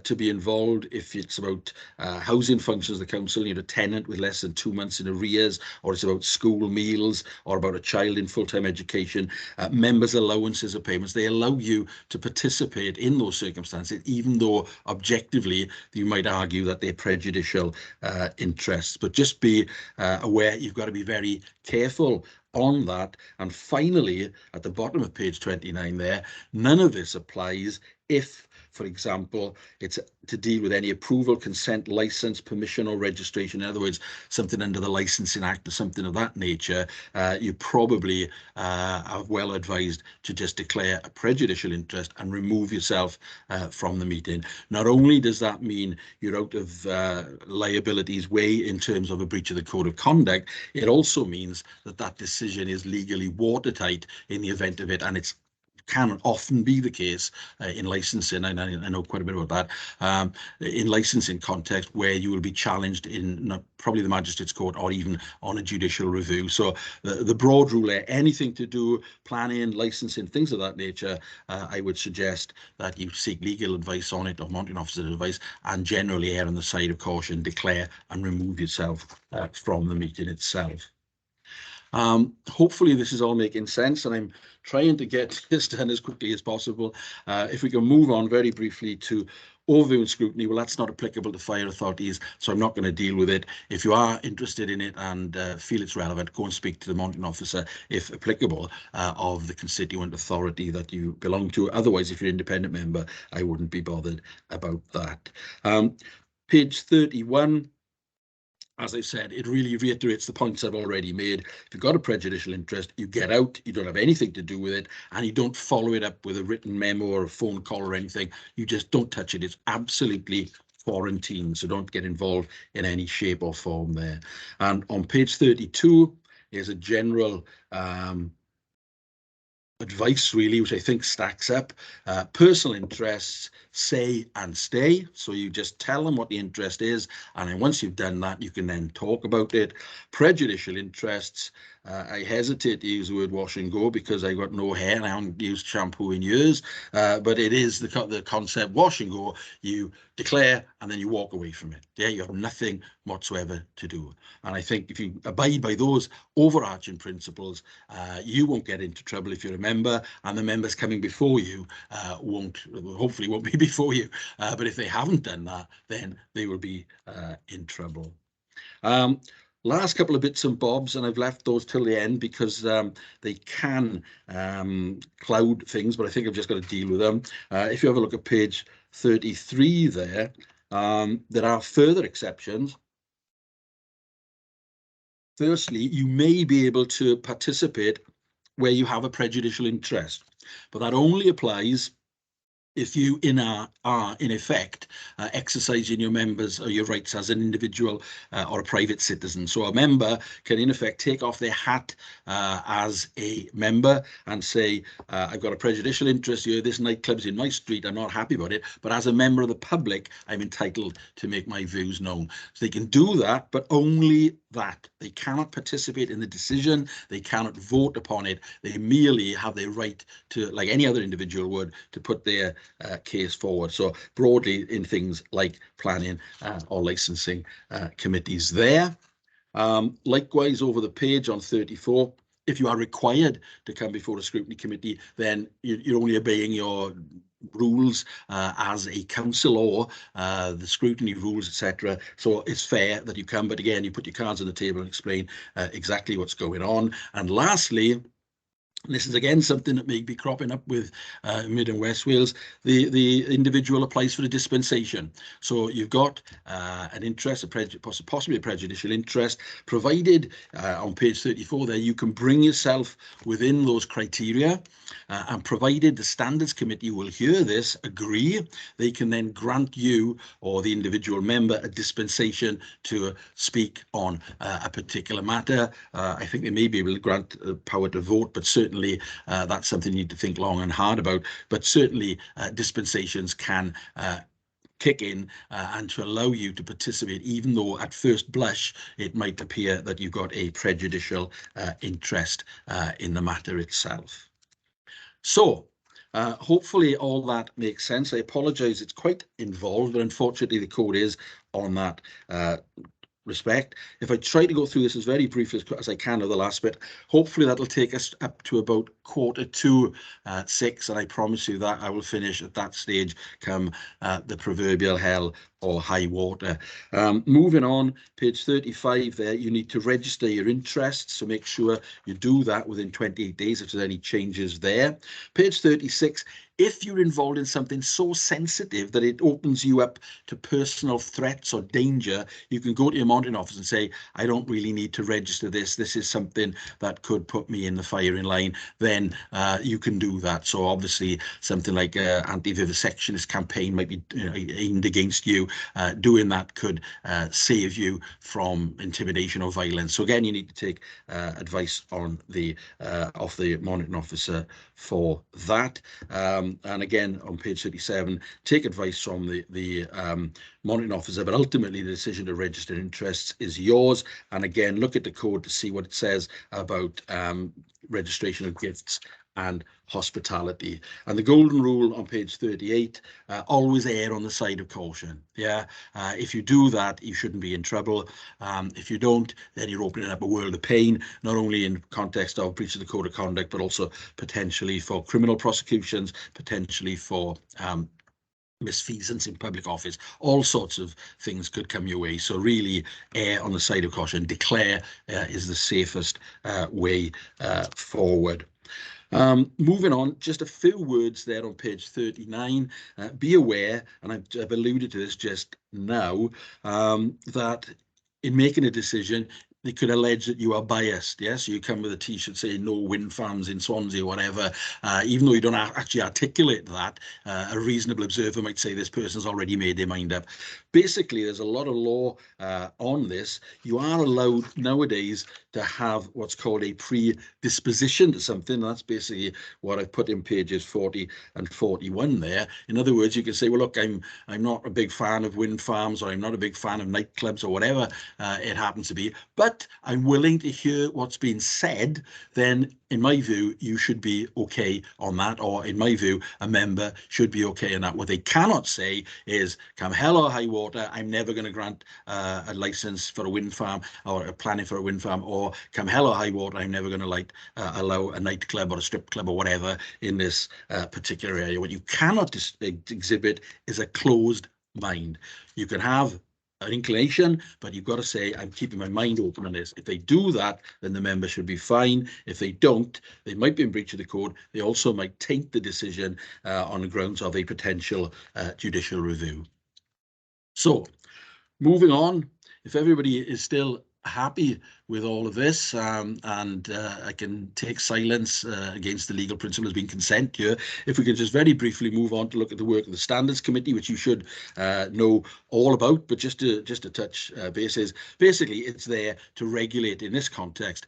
to be involved if it's about housing functions of the council, a tenant with less than 2 months in arrears, or it's about school meals, or about a child in full-time education, members' allowances or payments. They allow you to participate in those circumstances, even though objectively you might argue that they're prejudicial interests. But just be aware, you've got to be very careful on that. And finally, at the bottom of page 29 there, none of this applies if, for example, it's to deal with any approval, consent, license, permission or registration, in other words, something under the Licensing Act or something of that nature, you probably are well advised to just declare a prejudicial interest and remove yourself from the meeting. Not only does that mean you're out of liabilities way in terms of a breach of the code of conduct, it also means that that decision is legally watertight in the event of it, and it's can often be the case in licensing, and I know quite a bit about that, in licensing context, where you will be challenged in probably the Magistrates Court or even on a judicial review. So the broad rule there, anything to do planning, licensing, things of that nature, I would suggest that you seek legal advice on it or mounting officer's advice, and generally err on the side of caution, declare and remove yourself from the meeting itself. Hopefully this is all making sense, and I'm trying to get this done as quickly as possible. If we can move on very briefly to overview and scrutiny, well, that's not applicable to fire authorities, so I'm not going to deal with it. If you are interested in it and feel it's relevant, go and speak to the mounting officer, if applicable, of the constituent authority that you belong to. Otherwise, if you're an independent member, I wouldn't be bothered about that. Page 31. As I said, it really reiterates the points I've already made. If you've got a prejudicial interest, you get out, you don't have anything to do with it, and you don't follow it up with a written memo or a phone call or anything. You just don't touch it. It's absolutely quarantined, so don't get involved in any shape or form there. And on page 32 is a general advice, really, which I think stacks up. Personal interests, say and stay. So you just tell them what the interest is, and then once you've done that, you can then talk about it. Prejudicial interests, I hesitate to use the word wash and go because I got no hair and I haven't used shampoo in years, but it is the concept wash and go. You declare and then you walk away from it. Yeah, you have nothing whatsoever to do. And I think if you abide by those overarching principles, you won't get into trouble if you're a member, and the members coming before you hopefully won't be before you. But if they haven't done that, then they will be in trouble. Last couple of bits and bobs, and I've left those till the end because they can cloud things, but I think I've just got to deal with them. If you have a look at page 33 there, there are further exceptions. Firstly, you may be able to participate where you have a prejudicial interest, but that only applies if you are in effect exercising your members or your rights as an individual or a private citizen. So a member can in effect take off their hat as a member and say, I've got a prejudicial interest here, this nightclub's in my street, I'm not happy about it, but as a member of the public, I'm entitled to make my views known. So they can do that, but only that. They cannot participate in the decision, they cannot vote upon it, they merely have the right to, like any other individual would, to put their case forward. So broadly in things like planning or licensing committees there. Likewise, over the page on 34, if you are required to come before a scrutiny committee, then you're only obeying your rules as a council or the scrutiny rules, etc. So it's fair that you come, but again, you put your cards on the table and explain exactly what's going on. And lastly, this is again something that may be cropping up with Mid and West Wales. The individual applies for a dispensation. So you've got an interest, possibly a prejudicial interest, provided on page 34 there you can bring yourself within those criteria, and provided the Standards Committee will hear this, agree, they can then grant you or the individual member a dispensation to speak on a particular matter. I think they may be able to grant power to vote, but certainly that's something you need to think long and hard about. But certainly dispensations can kick in and to allow you to participate, even though at first blush it might appear that you've got a prejudicial interest in the matter itself. So hopefully all that makes sense. I apologize, it's quite involved, but unfortunately the code is on that respect. If I try to go through this as very briefly as I can of the last bit, hopefully that'll take us up to about 6:15, and I promise you that I will finish at that stage come the proverbial hell or high water. Moving on, page 35 there, you need to register your interests, so make sure you do that within 28 days if there's any changes there. Page 36, if you're involved in something so sensitive that it opens you up to personal threats or danger, you can go to your monitoring office and say, I don't really need to register this. This is something that could put me in the firing line. Then you can do that. So obviously something like anti-vivisectionist campaign might be aimed against you. Doing that could save you from intimidation or violence. So again, you need to take advice on of the monitoring officer for that. And again, on page 37, take advice from the monitoring officer, but ultimately the decision to register interests is yours. And again, look at the code to see what it says about registration of gifts and hospitality. And the golden rule on page 38, always err on the side of caution. Yeah, if you do that, you shouldn't be in trouble. If you don't, then you're opening up a world of pain, not only in context of breach of the code of conduct, but also potentially for criminal prosecutions, potentially for misfeasance in public office. All sorts of things could come your way. So really err on the side of caution. Declare is the safest way forward. Moving on, just a few words there on page 39. Be aware, and I've alluded to this just now, that in making a decision, they could allege that you are biased. Yes, you come with a T-shirt saying no wind farms in Swansea or whatever, even though you don't actually articulate that, a reasonable observer might say this person's already made their mind up. Basically, there's a lot of law on this. You are allowed nowadays to have what's called a predisposition to something. That's basically what I've put in pages 40 and 41 there. In other words, you can say, well, look, I'm not a big fan of wind farms, or I'm not a big fan of nightclubs, or whatever it happens to be, but I'm willing to hear what's being said. Then in my view, you should be okay on that, or in my view, a member should be okay on that. What they cannot say is, come hell or high water, I'm never going to grant a license for a wind farm or a planning for a wind farm, or come hell or high water, I'm never going to allow a nightclub or a strip club or whatever in this particular area. What you cannot exhibit is a closed mind. You can have an inclination, but you've got to say, I'm keeping my mind open on this. If they do that, then the member should be fine. If they don't, they might be in breach of the code. They also might taint the decision on the grounds of a potential judicial review. So, moving on, if everybody is still happy with all of this, and I can take silence against the legal principle as being consent here. If we could just very briefly move on to look at the work of the Standards Committee, which you should know all about, but just to touch bases. Basically, it's there to regulate, in this context,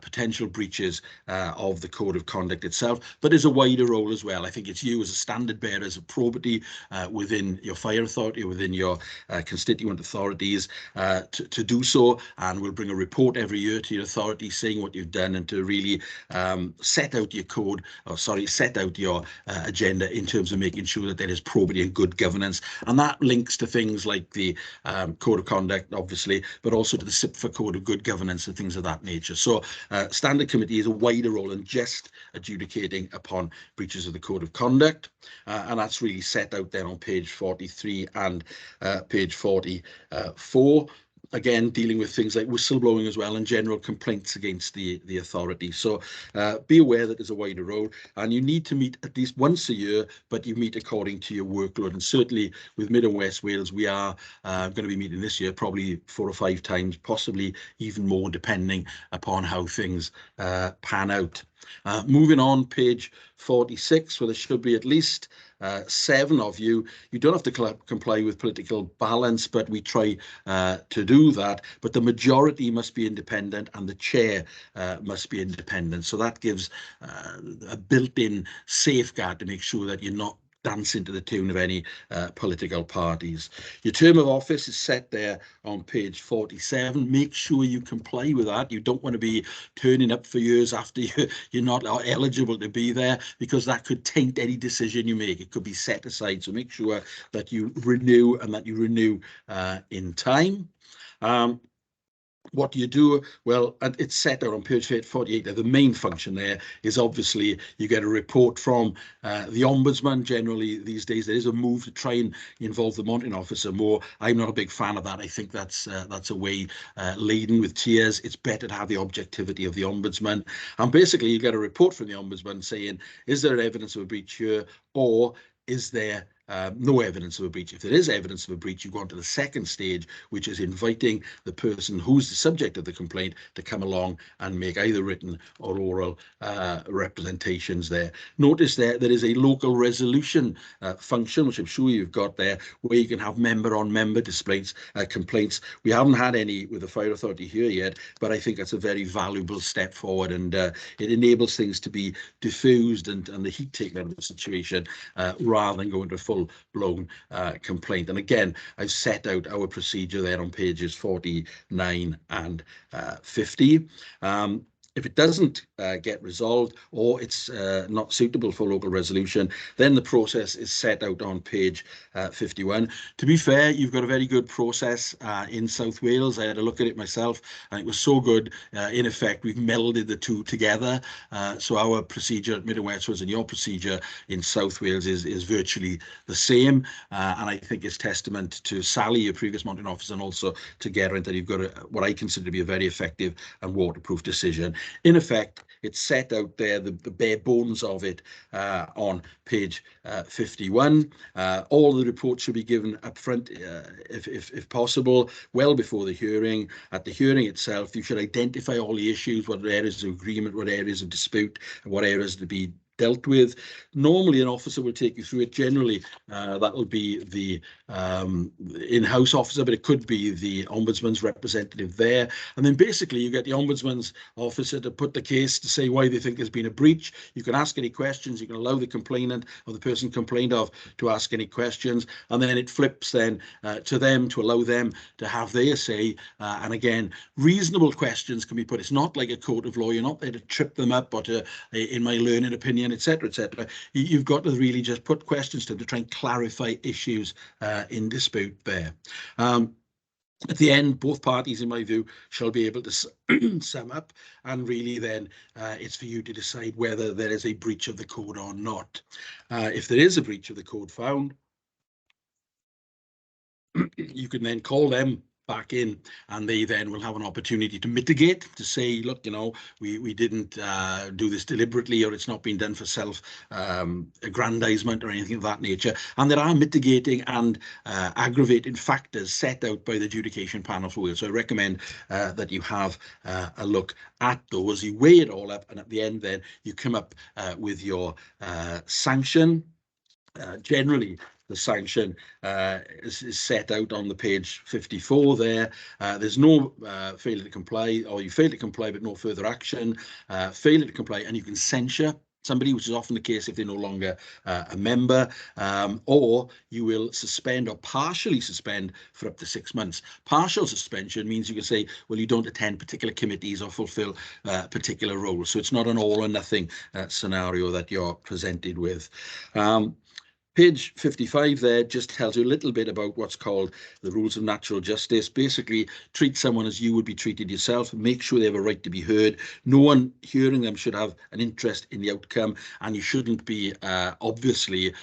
potential breaches of the Code of Conduct itself, but there's a wider role as well. I think it's you as a standard bearer, as a probity within your fire authority, within your constituent authorities, to do so, and we'll bring a report every year to your authority saying what you've done, and to really set out your code, or sorry, set out your agenda in terms of making sure that there is probity and good governance. And that links to things like the Code of Conduct, obviously, but also to the CIPFA Code of Good Governance and things of that nature. So Standard Committee is a wider role than just adjudicating upon breaches of the Code of Conduct. And that's really set out there on page 43 and page 44. Again, dealing with things like whistleblowing as well, and general complaints against the authority. So be aware that there's a wider role, and you need to meet at least once a year, but you meet according to your workload. And certainly with Mid and West Wales, we are going to be meeting this year probably 4 or 5 times, possibly even more, depending upon how things pan out. Moving on, page 46, where there should be at least 7 of you. You don't have to comply with political balance, but we try to do that. But the majority must be independent, and the chair must be independent. So that gives a built-in safeguard to make sure that you're not dancing to the tune of any political parties. Your term of office is set there on page 47. Make sure you comply with that. You don't want to be turning up for years after you're not eligible to be there, because that could taint any decision you make. It could be set aside. So make sure that you renew, and that you renew in time. What do you do? Well, it's set out on page 48. The main function there is obviously you get a report from the Ombudsman. Generally, these days, there is a move to try and involve the monitoring officer more. I'm not a big fan of that. I think that's a way laden with tears. It's better to have the objectivity of the Ombudsman. And basically, you get a report from the Ombudsman saying, is there evidence of a breach here, or is there no evidence of a breach? If there is evidence of a breach, you go on to the second stage, which is inviting the person who's the subject of the complaint to come along and make either written or oral representations there. Notice there is a local resolution function, which I'm sure you've got there, where you can have member-on-member complaints. We haven't had any with the Fire Authority here yet, but I think that's a very valuable step forward, and it enables things to be diffused and the heat taken out of the situation rather than going to full-blown complaint. And again, I've set out our procedure there on pages 49 and 50. If it doesn't get resolved, or it's not suitable for local resolution, then the process is set out on page 51. To be fair, you've got a very good process in South Wales. I had a look at it myself, and it was so good. In effect, we've melded the two together. So our procedure at Mid and West Wales and your procedure in South Wales is virtually the same. And I think it's testament to Sally, your previous monitoring officer, and also to Geraint, that you've got what I consider to be a very effective and waterproof decision. In effect, it's set out there, the bare bones of it, on page 51. All the reports should be given up front, if possible, well before the hearing. At the hearing itself, you should identify all the issues, what areas of agreement, what areas of dispute, and what areas to be dealt with. Normally, an officer will take you through it. Generally, that will be the in-house officer, but it could be the Ombudsman's representative there. And then basically, you get the Ombudsman's officer to put the case, to say why they think there's been a breach. You can ask any questions. You can allow the complainant or the person complained of to ask any questions. And then it flips then to them, to allow them to have their say. And again, reasonable questions can be put. It's not like a court of law. You're not there to trip them up or to, in my learned opinion, etc., etc. You've got to really just put questions to them to try and clarify issues in dispute there. At the end, both parties, in my view, shall be able to sum up, and really then it's for you to decide whether there is a breach of the code or not. If there is a breach of the code found, you can then call them back in, and they then will have an opportunity to mitigate, to say, look, you know, we didn't do this deliberately, or it's not been done for self-aggrandizement or anything of that nature. And there are mitigating and aggravating factors set out by the adjudication panel for Wales. So I recommend that you have a look at those, you weigh it all up, and at the end then you come up with your sanction. Generally, the sanction is set out on the page 54 there. There's no failure to comply, or you fail to comply but no further action, failure to comply, and you can censure somebody, which is often the case if they're no longer a member, or you will suspend or partially suspend for up to 6 months. Partial suspension means you can say, well, you don't attend particular committees or fulfill particular roles. So it's not an all or nothing scenario that you're presented with. Page 55 there just tells you a little bit about what's called the rules of natural justice. Basically, treat someone as you would be treated yourself. Make sure they have a right to be heard. No one hearing them should have an interest in the outcome, and you shouldn't be obviously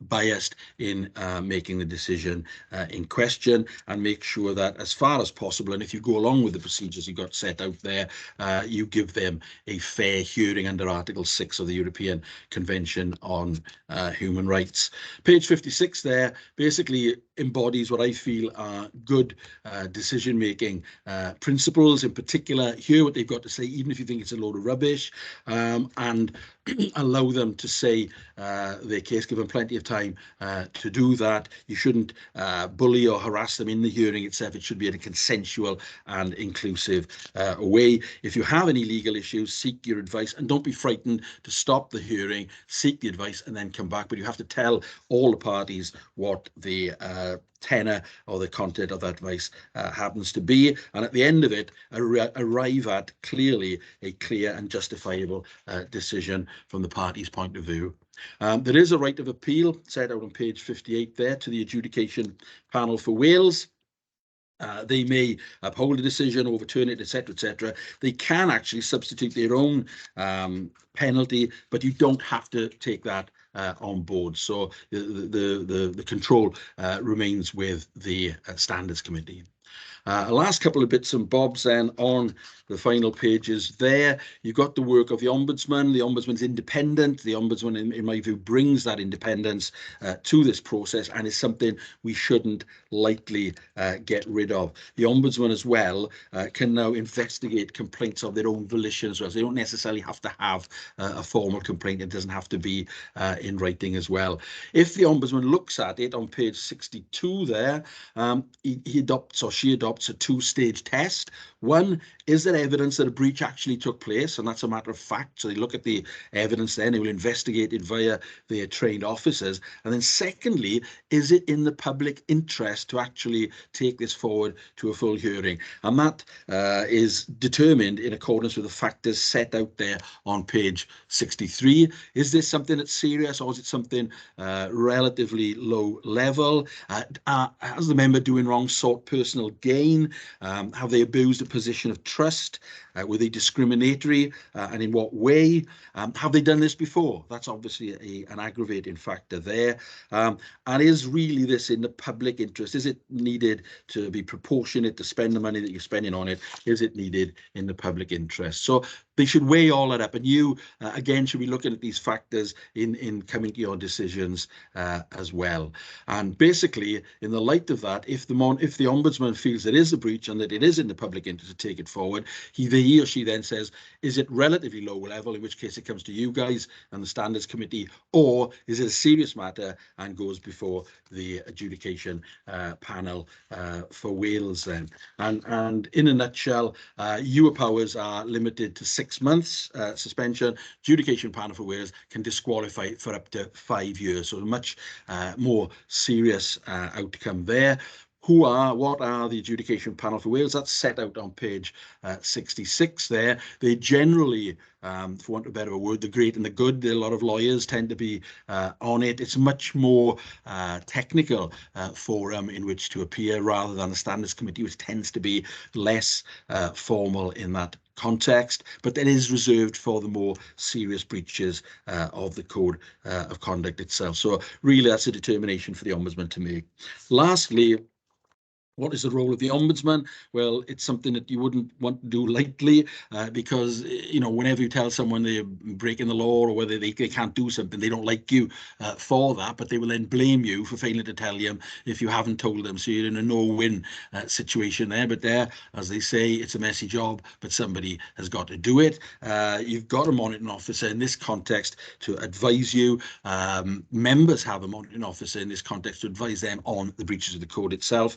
biased in making the decision in question. And make sure that as far as possible, and if you go along with the procedures you got set out there, you give them a fair hearing under Article 6 of the European Convention on Human Rights. Page 56 there basically embodies what I feel are good decision-making principles. In particular, hear what they've got to say, even if you think it's a load of rubbish, and allow them to say their case, give them plenty of time to do that. You shouldn't bully or harass them in the hearing itself. It should be in a consensual and inclusive way. If you have any legal issues, seek your advice, and don't be frightened to stop the hearing, seek the advice, and then come back. But you have to tell all the parties what the tenor or the content of that advice happens to be, and at the end of it arrive at clearly a clear and justifiable decision from the party's point of view. There is a right of appeal set out on page 58 there to the adjudication panel for Wales. They may uphold a decision, overturn it, etc., etc. They can actually substitute their own penalty, but you don't have to take that on board. So the control remains with the Standards Committee. Last couple of bits and bobs then on the final pages there. You've got the work of the Ombudsman. The Ombudsman's independent. The Ombudsman, in my view, brings that independence to this process, and is something we shouldn't lightly get rid of. The Ombudsman as well can now investigate complaints of their own volition as well. So they don't necessarily have to have a formal complaint. It doesn't have to be in writing as well. If the Ombudsman looks at it on page 62 there, he adopts, or she adopts, a two-stage test. One, is there evidence that a breach actually took place? And that's a matter of fact. So they look at the evidence then, they will investigate it via their trained officers. And then secondly, is it in the public interest to actually take this forward to a full hearing? And that is determined in accordance with the factors set out there on page 63. Is this something that's serious, or is it something relatively low level? Has the member doing wrong sought personal gain? Have they abused a position of trust? Were they discriminatory, and in what way? Have they done this before? That's obviously an aggravating factor there. And is really this in the public interest? Is it needed to be proportionate to spend the money that you're spending on it? Is it needed in the public interest? So they should weigh all that up, and you again should be looking at these factors in coming to your decisions as well. And basically, in the light of that, if the Ombudsman feels there is a breach and that it is in the public interest to take it forward, he or she then says, is it relatively low level, in which case it comes to you guys and the Standards Committee, or is it a serious matter and goes before the adjudication panel for Wales then? And in a nutshell, your powers are limited to 6 months suspension. Adjudication panel for Wales can disqualify for up to 5 years. So a much more serious outcome there. What are the adjudication panel for Wales? That's set out on page 66 there. They generally, for want of a better word, the great and the good. A lot of lawyers tend to be on it. It's a much more technical forum in which to appear, rather than the Standards Committee, which tends to be less formal in that context, but that is reserved for the more serious breaches of the Code of Conduct itself. So really, that's a determination for the Ombudsman to make. Lastly, what is the role of the Ombudsman? Well, it's something that you wouldn't want to do lightly, because, you know, whenever you tell someone they're breaking the law, or whether they can't do something, they don't like you for that, but they will then blame you for failing to tell them if you haven't told them. So you're in a no-win situation there. But there, as they say, it's a messy job, but somebody has got to do it. You've got a monitoring officer in this context to advise you. Members have a monitoring officer in this context to advise them on the breaches of the code itself.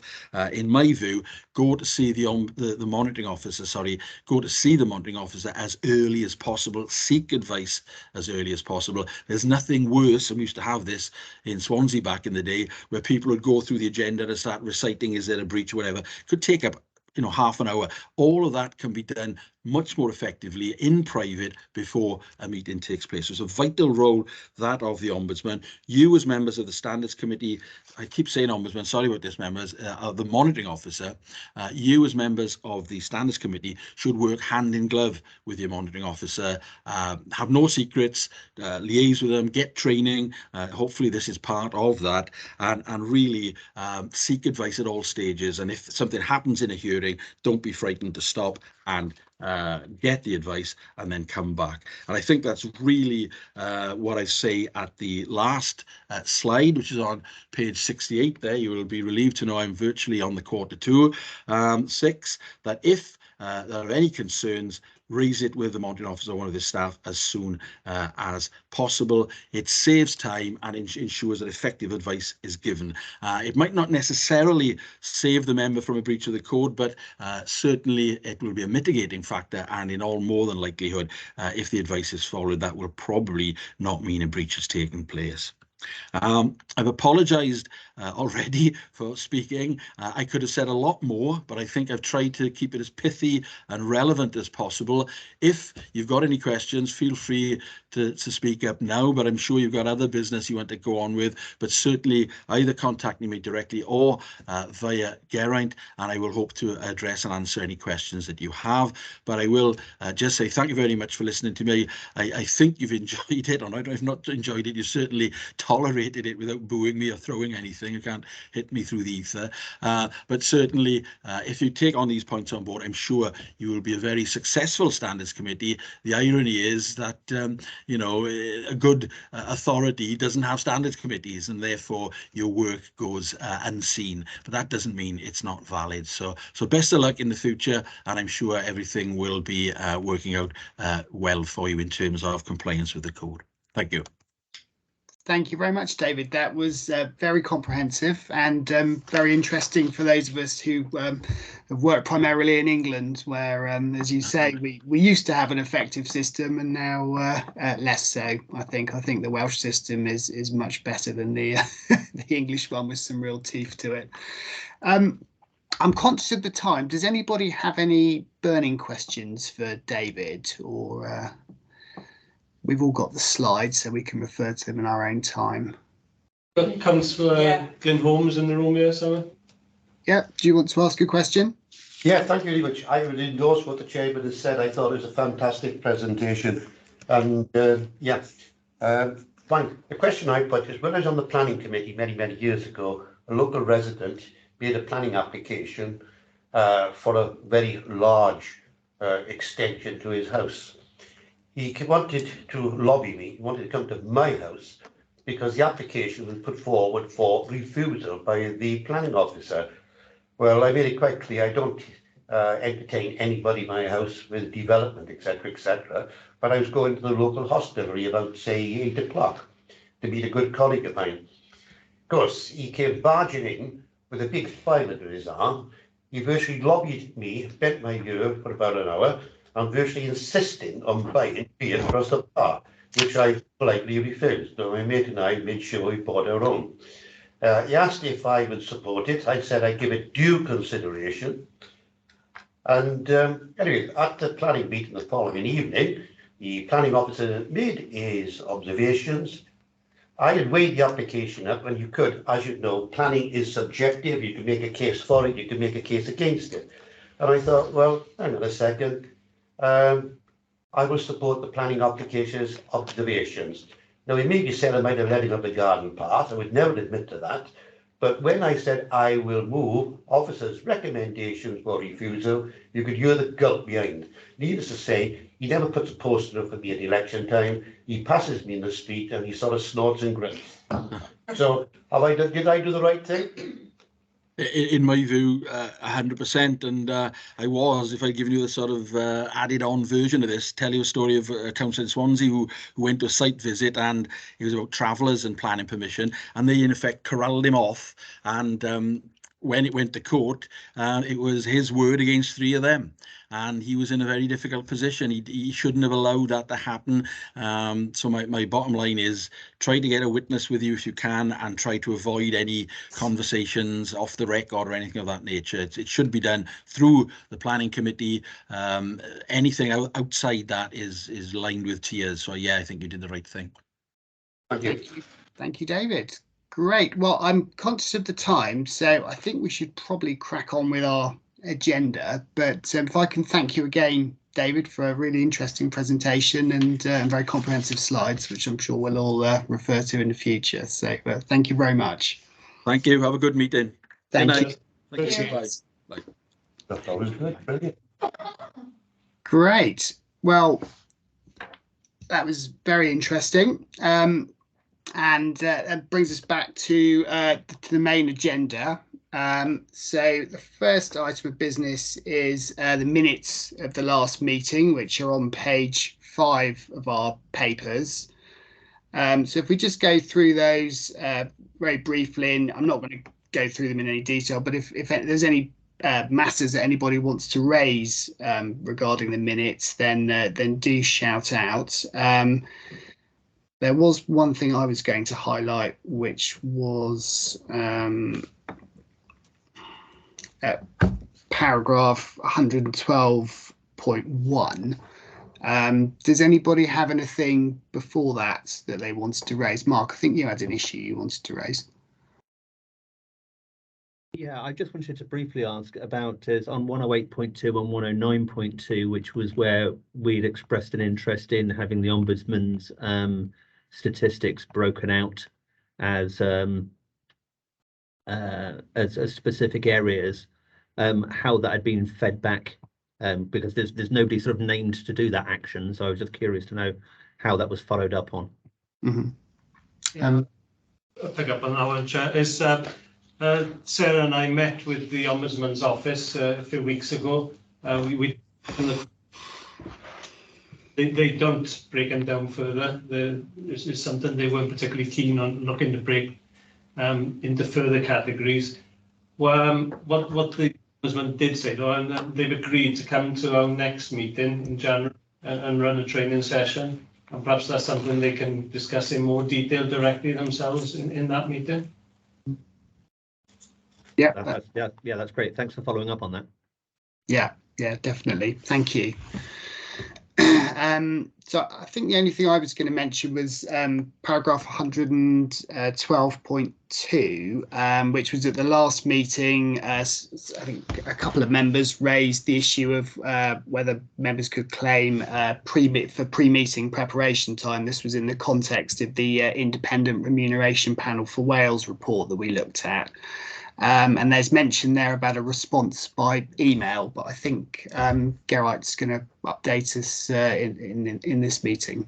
In my view, go to see the monitoring officer, go to see the monitoring officer as early as possible, seek advice as early as possible. There's nothing worse, and we used to have this in Swansea back in the day, where people would go through the agenda and start reciting, is there a breach, whatever. Could take up, you know, half an hour. All of that can be done much more effectively in private before a meeting takes place. So it's a vital role, that of the Ombudsman. You, as members of the Standards Committee, I keep saying Ombudsman, sorry about this, members, of the monitoring officer, you as members of the Standards Committee should work hand in glove with your monitoring officer, have no secrets, liaise with them, get training. Hopefully this is part of that, and really seek advice at all stages. And if something happens in a hearing, don't be frightened to stop and get the advice and then come back. And I think that's really what I say at the last slide, which is on page 68 there. You will be relieved to know I'm virtually on the quarter to 6, that if there are any concerns, raise it with the monitoring officer or one of the staff as soon as possible. It saves time and ensures that effective advice is given. It might not necessarily save the member from a breach of the code, but certainly it will be a mitigating factor, and in all more than likelihood, if the advice is followed, that will probably not mean a breach has taken place. I've apologised already for speaking. I could have said a lot more, but I think I've tried to keep it as pithy and relevant as possible. If you've got any questions, feel free to speak up now, but I'm sure you've got other business you want to go on with, but certainly either contacting me directly or via Geraint, and I will hope to address and answer any questions that you have. But I will just say thank you very much for listening to me. I think you've enjoyed it, or if not enjoyed it, you certainly tolerated it without booing me or throwing anything. You can't hit me through the ether. But certainly, if you take on these points on board, I'm sure you will be a very successful standards committee. The irony is that you know, a good authority doesn't have standards committees, and therefore your work goes unseen. But that doesn't mean it's not valid. So best of luck in the future, and I'm sure everything will be working out well for you in terms of compliance with the code. Thank you. Thank you very much, David. That was very comprehensive and very interesting for those of us who have worked primarily in England, where, as you say, we used to have an effective system, and now less so. I think the Welsh system is much better than the the English one, with some real teeth to it. I'm conscious of the time. Does anybody have any burning questions for David, or? We've all got the slides, so we can refer to them in our own time. Comes for Glyn Holmes in the room here, Simon. Yeah, do you want to ask a question? Yeah, thank you very much. I would endorse what the chairman has said. I thought it was a fantastic presentation. And fine. The question I put is, when I was on the planning committee many years ago, a local resident made a planning application for a very large extension to his house. He wanted to lobby me, he wanted to come to my house, because the application was put forward for refusal by the planning officer. Well, I made it quite clear I don't entertain anybody in my house with development, etc., but I was going to the local hostelry about, say, 8 o'clock to meet a good colleague of mine. Of course, he came barging in with a big file under his arm. He virtually lobbied me, bent my ear for about an hour, and virtually insisting on buying beer across the bar, which I politely refused. So my mate and I made sure we bought our own. He asked if I would support it. I said I'd give it due consideration. And anyway, at the planning meeting the following evening, the planning officer made his observations. I had weighed the application up, and you could, as you know, planning is subjective. You can make a case for it, you can make a case against it. And I thought, well, hang on a second. I will support the planning application's observations. Now, it may be said I might have let it up the garden path. I would never admit to that. But when I said I will move officers' recommendations for refusal, you could hear the gulp behind. Needless to say, he never puts a poster up for me at election time. He passes me in the street and he sort of snorts and grins. So, did I do the right thing? In my view, 100%. And I was, if I'd given you the sort of added on version of this, tell you a story of a councillor in Swansea who went to a site visit, and it was about travellers and planning permission, and they in effect corralled him off. And when it went to court, it was his word against 3 of them. And he was in a very difficult position. He shouldn't have allowed that to happen. So my bottom line is, try to get a witness with you if you can, and try to avoid any conversations off the record or anything of that nature. It should be done through the planning committee. Anything outside that is lined with tears. So yeah, I think you did the right thing. Thank you, David. Great. Well, I'm conscious of the time, so I think we should probably crack on with our agenda. But if I can thank you again, David, for a really interesting presentation and very comprehensive slides, which I'm sure we'll all refer to in the future. So thank you very much. Thank you. Have a good meeting. Thank you. Thank you. you. Bye. That was good. Brilliant. Great. Well, that was very interesting. And that brings us back to the main agenda. So the first item of business is the minutes of the last meeting, which are on page 5 of our papers. So if we just go through those very briefly, and I'm not going to go through them in any detail, but if there's any matters that anybody wants to raise regarding the minutes, then do shout out. There was one thing I was going to highlight, which was paragraph 112.1. Does anybody have anything before that they wanted to raise? Mark, I think you had an issue you wanted to raise. Yeah, I just wanted to briefly ask about on 108.2 and 109.2, which was where we'd expressed an interest in having the Ombudsman's statistics broken out as specific areas, how that had been fed back, because there's nobody sort of named to do that action. So I was just curious to know how that was followed up on. Mm-hmm. I'll pick up on that one, Chair. Sarah and I met with the Ombudsman's office a few weeks ago. They don't break them down further. This is something they weren't particularly keen on looking to break into further categories. What the Ombudsman did say, though, and they've agreed to come to our next meeting in January and run a training session. And perhaps that's something they can discuss in more detail directly themselves in that meeting. Yeah, that's great. Thanks for following up on that. Yeah, definitely. Thank you. So I think the only thing I was going to mention was paragraph 112.2, which was at the last meeting. I think a couple of members raised the issue of whether members could claim pre-meeting preparation time. This was in the context of the Independent Remuneration Panel for Wales report that we looked at. And there's mention there about a response by email, but I think Gerard's going to update us in this meeting.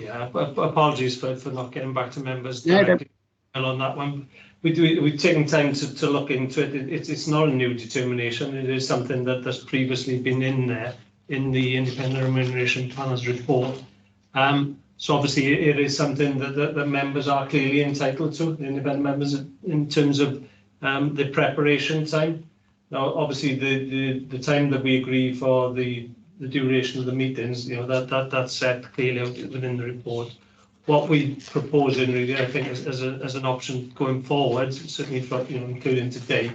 Yeah, apologies for not getting back to members directly on that one. We've taken time to look into it. It's not a new determination. It is something that's previously been in there in the Independent Remuneration Panel's report. So obviously it is something that members are clearly entitled to, the independent members, in terms of the preparation time. Now, obviously, the time that we agree for the duration of the meetings, that's set clearly out within the report. What we propose in really, I think, as an option going forward, certainly for including today,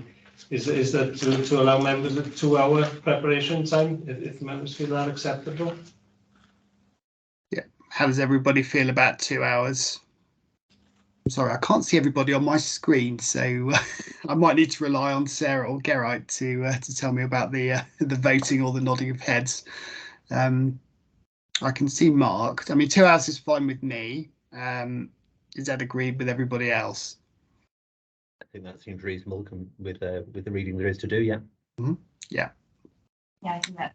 is that to allow members a 2-hour preparation time, if members feel that acceptable. Yeah. How does everybody feel about 2 hours? I'm sorry, I can't see everybody on my screen, so I might need to rely on Sarah or Gerard to tell me about the voting or the nodding of heads. I can see Mark. I mean, 2 hours is fine with me. Is that agreed with everybody else? I think that seems reasonable with the reading there is to do. Yeah. Mm-hmm. Yeah. Yeah, I think that.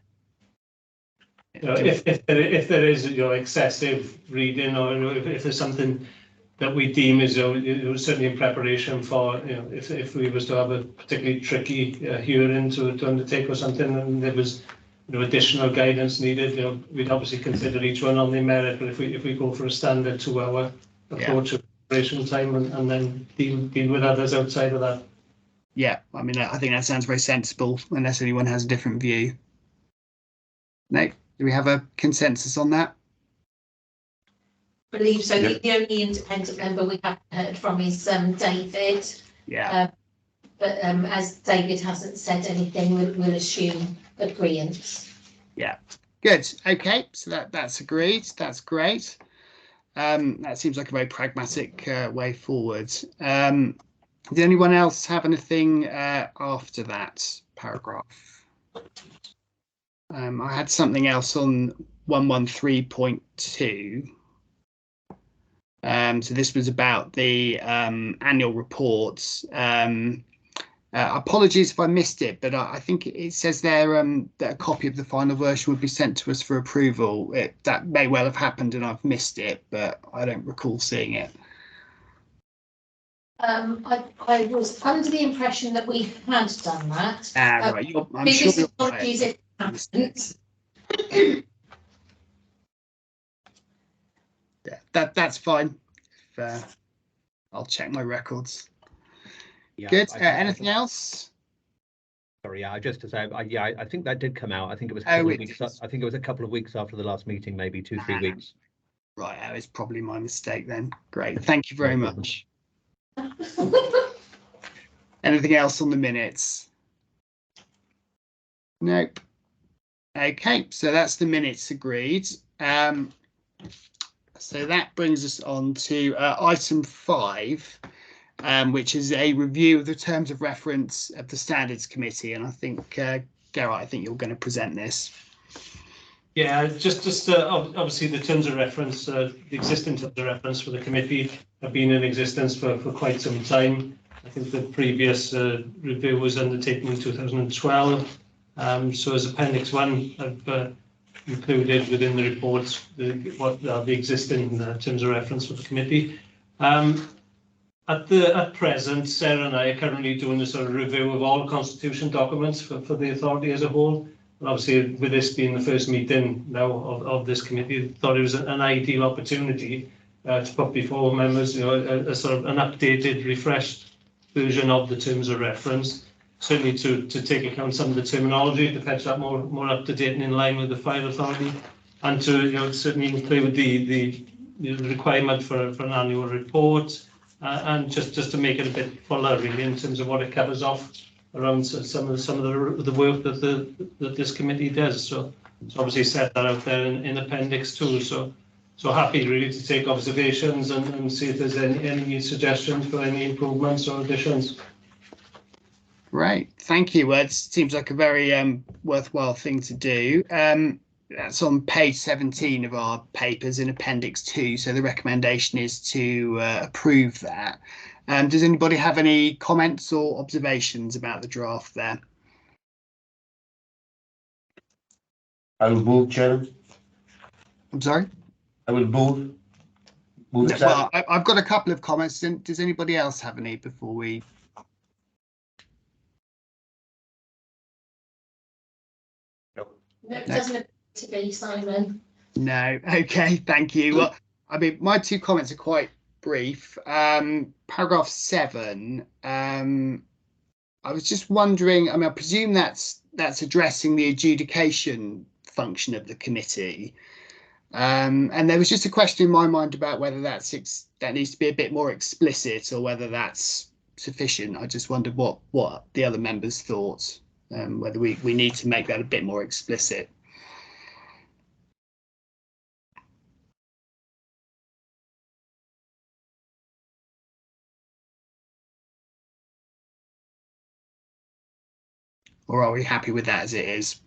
If there is excessive reading, or if there's something that we deem as certainly in preparation for if we was to have a particularly tricky hearing to undertake or something, and there was additional guidance needed, we'd obviously consider each one on their merit. But if we go for a standard 2-hour approach of preparation time and then deal with others outside of that. Yeah, I mean, I think that sounds very sensible, unless anyone has a different view. No, do we have a consensus on that? Believe so. Yeah. The only independent member we haven't heard from is David. Yeah. But as David hasn't said anything, we'll assume agreement. Yeah. Good. Okay. So that's agreed. That's great. That seems like a very pragmatic way forward. Did anyone else have anything after that paragraph? I had something else on 113.2. So this was about the annual reports. Apologies if I missed it, but I think it says there that a copy of the final version would be sent to us for approval. That may well have happened and I've missed it, but I don't recall seeing it. I was under the impression that we had done that. Right. I'm sure apologies if it hasn't. Yeah, that's fine. I'll check my records. Yeah, good. Anything else? Sorry, yeah. Just to say, I think that did come out. I think it was. I think it was a couple of weeks after the last meeting, maybe 2-3 weeks. Right, that is probably my mistake then. Great, thank you very much. Anything else on the minutes? Nope. Okay, so that's the minutes agreed. So that brings us on to item 5, which is a review of the terms of reference of the Standards Committee. And I think, Gerard, I think you're going to present this. Yeah, just obviously the terms of reference, the existing terms of reference for the committee have been in existence for quite some time. I think the previous review was undertaken in 2012. So as Appendix 1, I've included within the report what are the existing terms of reference for the committee. At present, Sarah and I are currently doing a sort of review of all constitution documents for the authority as a whole. And obviously, with this being the first meeting now of this committee, I thought it was an ideal opportunity to put before members, a sort of an updated, refreshed version of the terms of reference. Certainly to take account some of the terminology to fetch that more up to date and in line with the fire authority, and to certainly include the requirement for an annual report, and just to make it a bit fuller really in terms of what it covers off around some of the work that this committee does. So obviously set that out there in Appendix 2. So happy really to take observations and see if there's any suggestions for any improvements or additions. Right, thank you. Well, it seems like a very worthwhile thing to do. That's on page 17 of our papers in Appendix 2. So the recommendation is to approve that. Does anybody have any comments or observations about the draft there? I will move, Chairman. I'm sorry? I will move. Well, I've got a couple of comments. Does anybody else have any before we... No, it doesn't appear to be, Simon. No, okay, thank you. Well, I mean, my 2 comments are quite brief. Paragraph 7, I was just wondering, I mean, I presume that's addressing the adjudication function of the committee. And there was just a question in my mind about whether that needs to be a bit more explicit or whether that's sufficient. I just wondered what the other members thought, whether we need to make that a bit more explicit. Or are we happy with that as it is?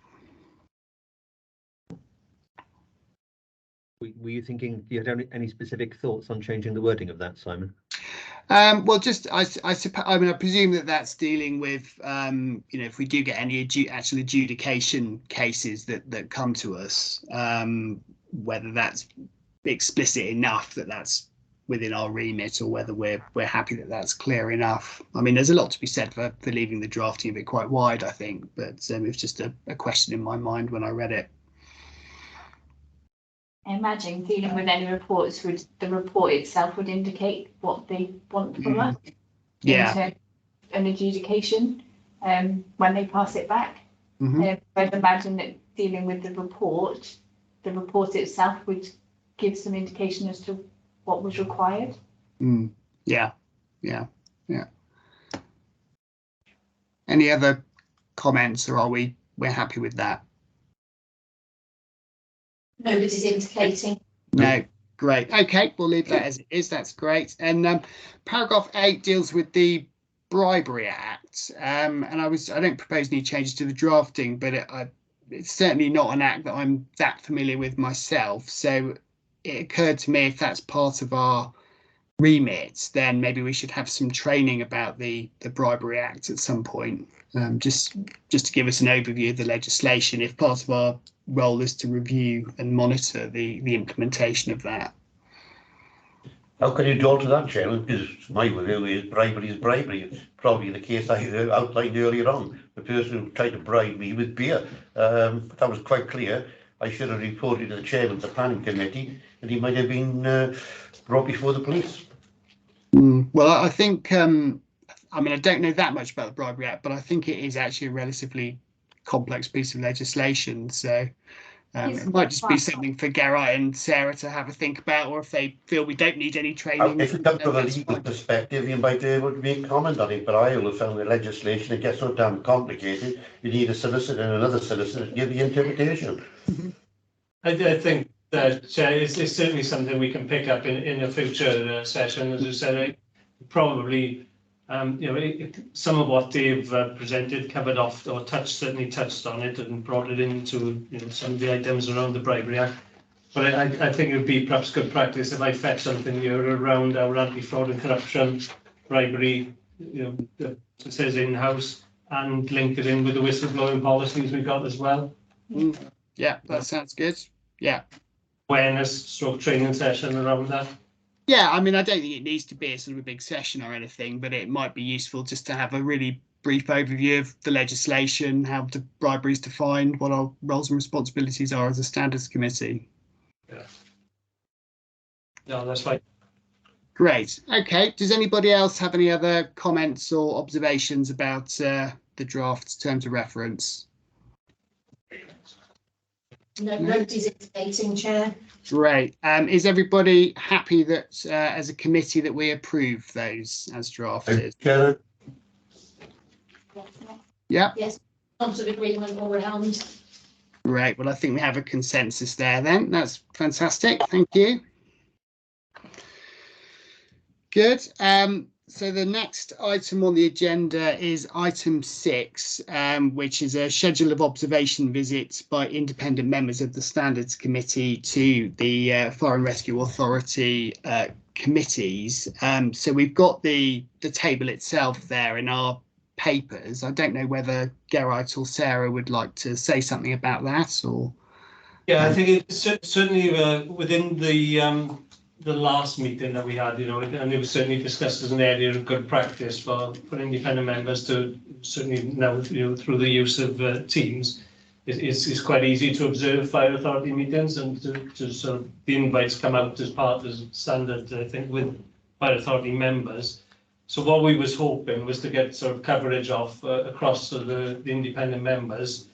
Were you thinking, do you have any specific thoughts on changing the wording of that, Simon? Well, just I suppose, I mean, I presume that that's dealing with, if we do get any actual adjudication cases that come to us, whether that's explicit enough that that's within our remit, or whether we're happy that that's clear enough. I mean, there's a lot to be said for leaving the drafting a bit quite wide, I think, but it's just a question in my mind when I read it. I imagine dealing with any reports, the report itself would indicate what they want from us. Yeah. An adjudication when they pass it back. I'd imagine that dealing with the report itself would give some indication as to what was required. Yeah. Any other comments, or we're happy with that? Nobody's indicating. No, great. Okay, we'll leave that as it is. That's great. And paragraph 8 deals with the Bribery Act. And I don't propose any changes to the drafting, but it's certainly not an act that I'm that familiar with myself. So it occurred to me, if that's part of our remit, then maybe we should have some training about the Bribery Act at some point, just to give us an overview of the legislation, if part of our role is to review and monitor the implementation of that. How can you alter that, Chairman? Because my view is bribery. It's probably the case I outlined earlier on. The person who tried to bribe me with beer. That was quite clear. I should have reported to the Chairman of the Planning Committee, and he might have been brought before the police. Well, I think, I mean, I don't know that much about the Bribery Act, but I think it is actually a relatively complex piece of legislation. So It might just be something for Geraint and Sarah to have a think about, or if they feel we don't need any training. If it comes from a legal perspective, you might be able to make comment on it, but I always found with legislation, it gets so damn complicated, you need a solicitor and another solicitor to give the interpretation. I think that it's certainly something we can pick up in a future session. As I said, probably some of what Dave presented covered off or certainly touched on it and brought it into some of the items around the Bribery Act. But I think it would be perhaps good practice if I fetch something here around our anti-fraud and corruption, bribery, that says in-house, and link it in with the whistleblowing policies we've got as well. Yeah, that sounds good. Yeah. Awareness / training session around that. Yeah, I mean, I don't think it needs to be a sort of a big session or anything, but it might be useful just to have a really brief overview of the legislation, how the bribery is defined, what our roles and responsibilities are as a standards committee. Yeah. No, that's right. Great. Okay. Does anybody else have any other comments or observations about the draft terms of reference? No, nobody's indicating, Chair. Great. Is everybody happy that as a committee that we approve those as drafted? Yeah. Yes, lots of agreement all around. Great. Well, I think we have a consensus there then. That's fantastic. Thank you. Good. So the next item on the agenda is item 6, which is a schedule of observation visits by independent members of the Standards Committee to the Fire and Rescue Authority committees. So we've got the table itself there in our papers. I don't know whether Geraint or Sarah would like to say something about that, or. Yeah, I think it's certainly within the last meeting that we had, and it was certainly discussed as an area of good practice for independent members to certainly now, through the use of Teams, it's quite easy to observe fire authority meetings and to sort of the invites come out as part of standard, I think, with fire authority members. So what we was hoping was to get sort of coverage off across the independent members,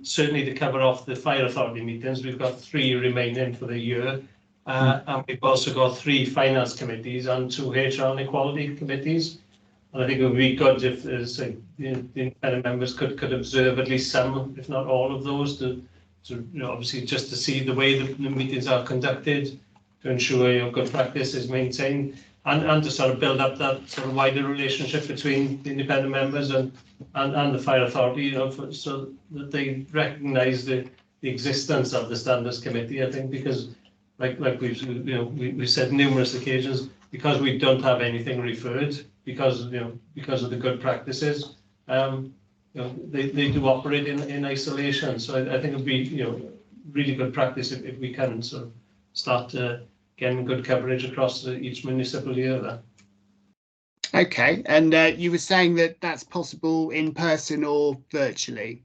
certainly to cover off the fire authority meetings. We've got 3 remaining for the year. And we've also got 3 finance committees and 2 HR and equality committees. And I think it would be good if the independent members could observe at least some, if not all of those, to obviously just to see the way the meetings are conducted, to ensure good practice is maintained, and to sort of build up that sort of wider relationship between the independent members and the fire authority, so that they recognise the existence of the Standards Committee. I think because like we've said numerous occasions, because we don't have anything referred, because of the good practices, they do operate in isolation. So I think it'd be really good practice if we can sort of start getting good coverage across each municipal year there. Okay, and you were saying that that's possible in person or virtually?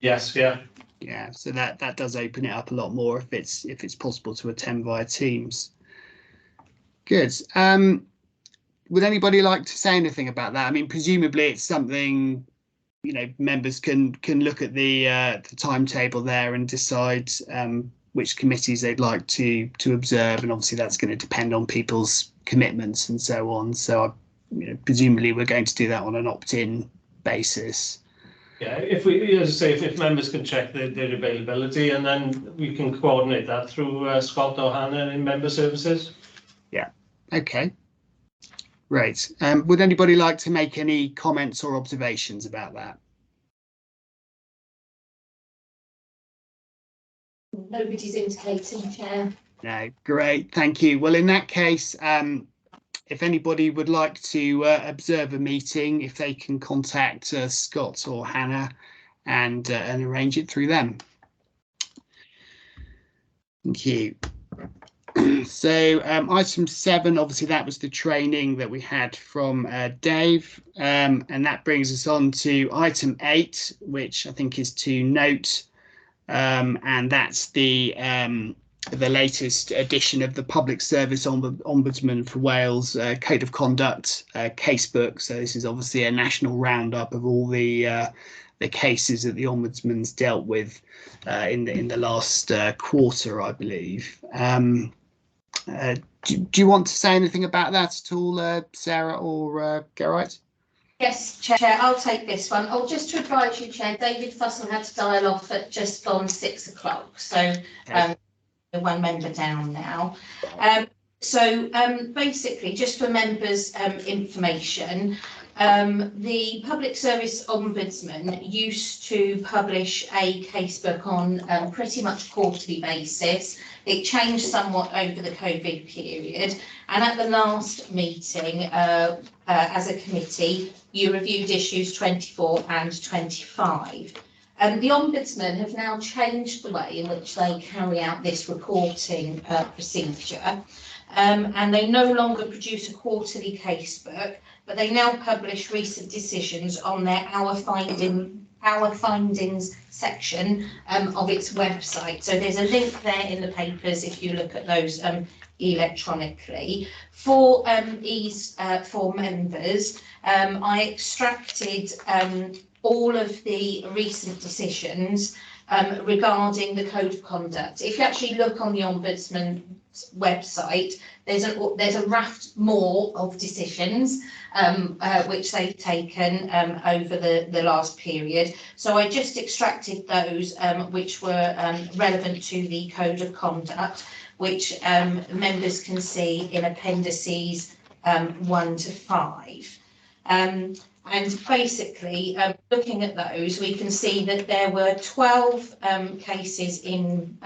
Yes, yeah. Yeah, so that does open it up a lot more if it's possible to attend via Teams. Good. Would anybody like to say anything about that? I mean, presumably it's something members can look at the timetable there and decide which committees they'd like to observe, and obviously that's going to depend on people's commitments and so on. So presumably we're going to do that on an opt-in basis. Yeah, if we, as I say, if members can check their availability, and then we can coordinate that through Scott or Hannah in member services. Yeah. Okay. Great. Would anybody like to make any comments or observations about that? Nobody's indicating, Chair. No. Great. Thank you. Well, in that case, if anybody would like to observe a meeting, if they can contact Scott or Hannah and arrange it through them. Thank you. So item 7, obviously that was the training that we had from Dave, and that brings us on to item 8, which I think is to note, and that's the latest edition of the Public Service Ombudsman for Wales Code of Conduct casebook. So this is obviously a national roundup of all the cases that the Ombudsman's dealt with in the last quarter, I believe. Do you want to say anything about that at all, Sarah or Geraint? Yes, Chair, I'll take this one. Oh, just to advise you, Chair, David Fussell had to dial off at just gone 6 o'clock, so one member down now. Basically, just for members' information, the Public Service Ombudsman used to publish a casebook on pretty much quarterly basis. It changed somewhat over the COVID period, and at the last meeting, as a committee, you reviewed issues 24 and 25. The Ombudsman have now changed the way in which they carry out this reporting procedure, and they no longer produce a quarterly casebook, but they now publish recent decisions on their Our Findings section of its website. So there's a link there in the papers if you look at those electronically. For for members, I extracted all of the recent decisions regarding the code of conduct. If you actually look on the Ombudsman's website, there's a raft more of decisions which they've taken over the last period. So I just extracted those which were relevant to the code of conduct, which members can see in appendices 1 to 5. And basically, looking at those, we can see that there were 12 cases in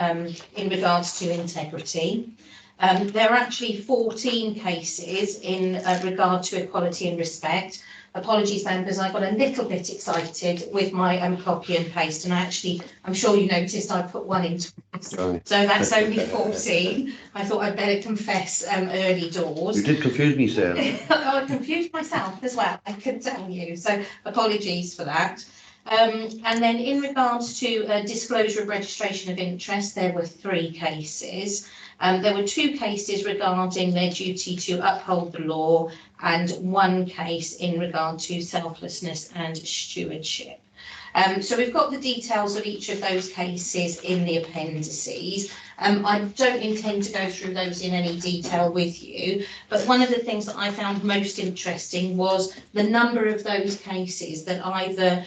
regards to integrity. There are actually 14 cases in regard to equality and respect. Apologies, members, I got a little bit excited with my copy and paste, and I'm sure you noticed I put one in twice. So that's only 14. I thought I'd better confess early doors. You did confuse me, Sarah. I confused myself as well, I could tell you, so apologies for that. And then in regards to disclosure of registration of interest, there were 3 cases. There were 2 cases regarding their duty to uphold the law and 1 case in regard to selflessness and stewardship. So we've got the details of each of those cases in the appendices. I don't intend to go through those in any detail with you, but one of the things that I found most interesting was the number of those cases that either,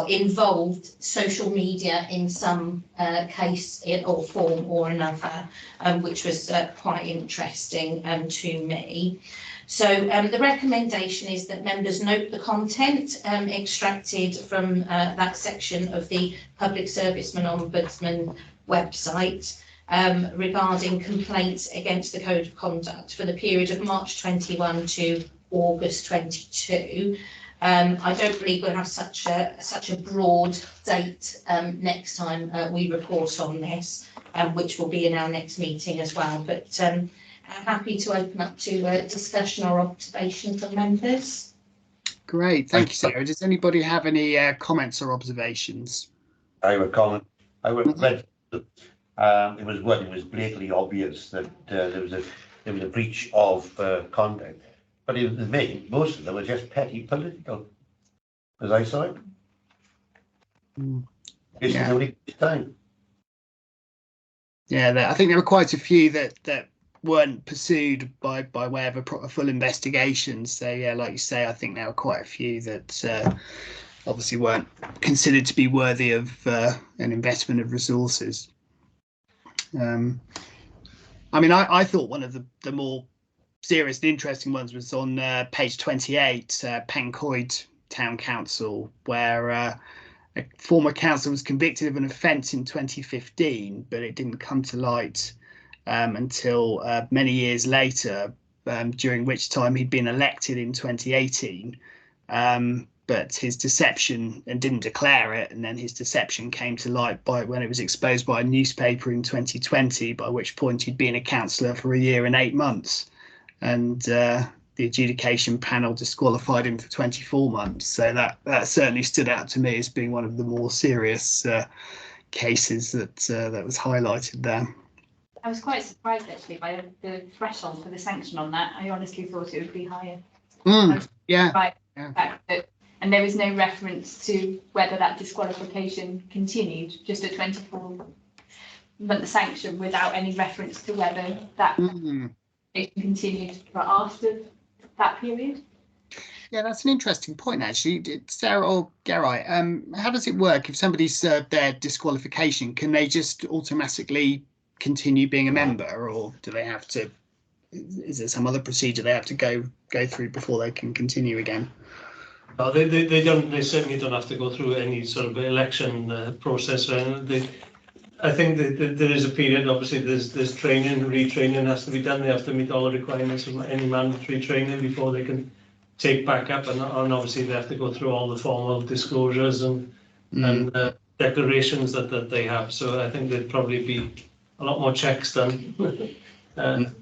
involved social media in some case or form or another, which was quite interesting to me. So the recommendation is that members note the content extracted from that section of the Public Serviceman Ombudsman website regarding complaints against the Code of Conduct for the period of March 21 to August 22. I don't believe we'll have such a broad date next time we report on this, which will be in our next meeting as well. But happy to open up to discussion or observation from members. Great, thank you, Sarah. Does anybody have any comments or observations? I have a comment. I would read it was blatantly obvious that there was a breach of conduct, but it was me. Most of them were just petty political, as I saw it. This is only time. Yeah, I think there were quite a few that weren't pursued by way of a full investigation. So yeah, like you say, I think there were quite a few that obviously weren't considered to be worthy of an investment of resources. I mean, I thought one of the more serious and interesting ones was on page 28, Pencoed Town Council, where a former councillor was convicted of an offence in 2015, but it didn't come to light until many years later, during which time he'd been elected in 2018. But his deception, and didn't declare it, and then his deception came to light when it was exposed by a newspaper in 2020, by which point he'd been a councillor for 1 year and 8 months, and the adjudication panel disqualified him for 24 months. So that certainly stood out to me as being one of the more serious cases that was highlighted there. I was quite surprised actually by the threshold for the sanction on that. I honestly thought it would be higher. Yeah. Right. Yeah. The fact that and there was no reference to whether that disqualification continued, just a 24-month sanction without any reference to whether that it continued for after that period. Yeah, that's an interesting point, actually. Sarah or Garai, how does it work if somebody served their disqualification? Can they just automatically continue being a member, or do they have to? Is there some other procedure they have to go through before they can continue again? No, they don't. They certainly don't have to go through any sort of election process. I think that there is a period. Obviously, there's training, retraining has to be done. They have to meet all the requirements of any mandatory training before they can take back up, and obviously they have to go through all the formal disclosures and declarations that they have. So I think there'd probably be a lot more checks done on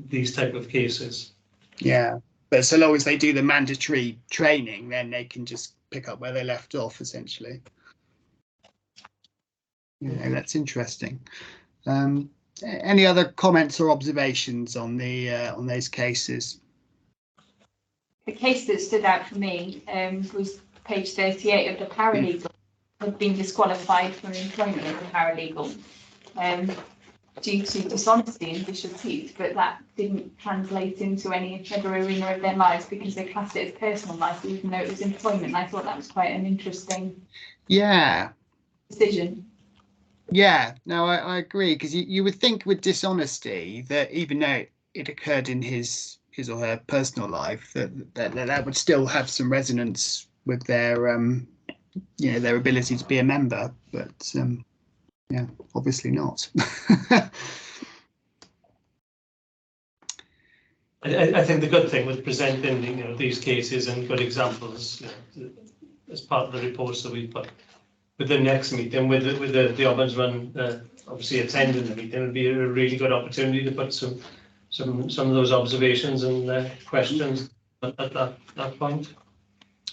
these type of cases. Yeah, but so long as they do the mandatory training, then they can just pick up where they left off, essentially. Yeah, that's interesting. Any other comments or observations on those cases? The case that stood out for me was page 38 of the paralegal had been disqualified from employment as a paralegal due to dishonesty and disrepute, but that didn't translate into any other arena of their lives because they classed it as personal life, even though it was employment. And I thought that was quite an interesting decision. Yeah, no, I agree, because you would think with dishonesty that even though it occurred in his or her personal life, that would still have some resonance with their their ability to be a member, but yeah, obviously not. I think the good thing with presenting these cases and good examples as part of the reports that we put with the next meeting with the ombudsman obviously attending the meeting, would be a really good opportunity to put some of those observations and questions at that point.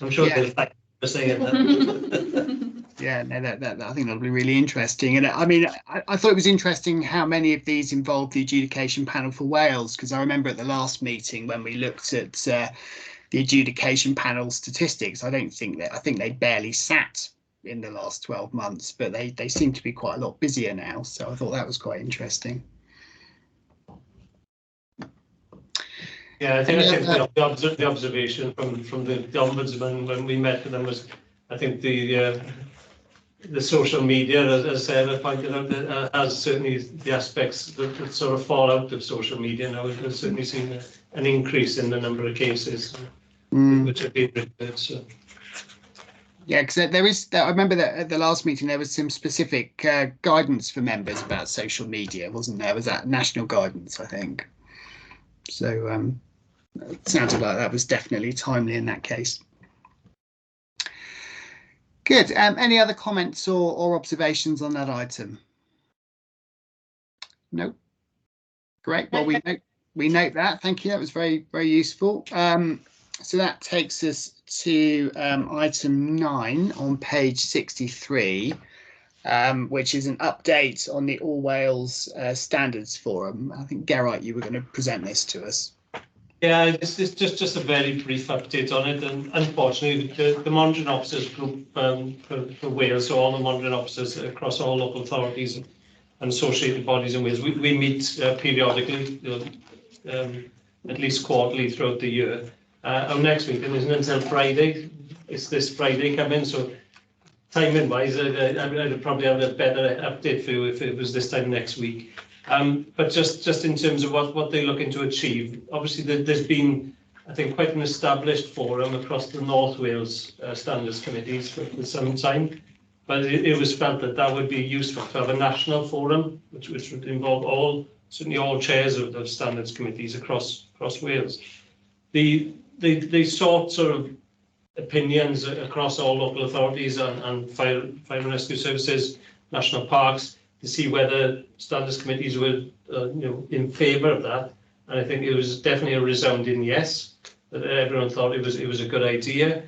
I'm sure they'll thank you for saying that. Yeah, no, that I think that'll be really interesting. And I mean, I thought it was interesting how many of these involved the adjudication panel for Wales, because I remember at the last meeting when we looked at the adjudication panel statistics, I think they barely sat in the last 12 months, but they seem to be quite a lot busier now. So I thought that was quite interesting. Yeah, I think the observation from the ombudsman when we met with them was, I think the social media, as Sarah pointed out, has certainly the aspects that sort of fall out of social media now. We've certainly seen an increase in the number of cases which have been referred. So. Yeah, because I remember that at the last meeting there was some specific guidance for members about social media, wasn't there? Was that national guidance, I think? So it sounded like that was definitely timely in that case. Good. Any other comments or observations on that item? No. Great. Well, we note that. Thank you. That was very, very useful. So that takes us to item 9 on page 63, which is an update on the All Wales Standards Forum. I think, Garai, you were going to present this to us. Yeah, this is just a very brief update on it. And unfortunately, the Monitoring Officers Group for Wales, so all the monitoring officers across all local authorities and associated bodies in Wales, we meet periodically, at least quarterly throughout the year. Our next meeting isn't until Friday. It's this Friday coming, so timing wise, I'd probably have a better update for you if it was this time next week. But just in terms of what they're looking to achieve, obviously there's been, I think, quite an established forum across the North Wales Standards Committees for some time, but it was felt that would be useful to have a national forum, which would involve certainly all chairs of the Standards Committees across Wales. They sought sort of opinions across all local authorities and fire and rescue services, national parks, to see whether standards committees were in favour of that. And I think it was definitely a resounding yes, that everyone thought it was a good idea.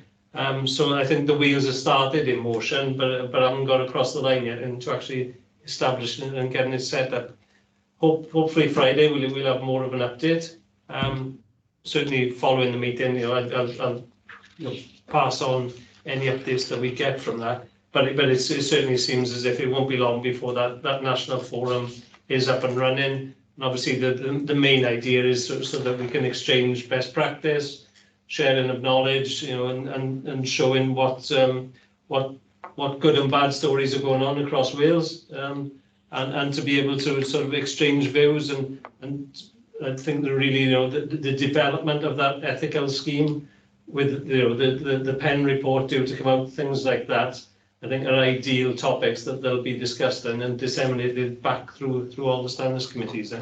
So I think the wheels have started in motion, but haven't got across the line yet into actually establishing it and getting it set up. Hopefully Friday we'll have more of an update. Certainly following the meeting, I'll pass on any updates that we get from that. But it certainly seems as if it won't be long before that national forum is up and running. And obviously the main idea is so that we can exchange best practice, sharing of knowledge, and showing what good and bad stories are going on across Wales, and to be able to sort of exchange views and I think that really the development of that ethical scheme with the Penn report due to come out, things like that, I think are ideal topics that they'll be discussed and disseminated back through all the standards committees.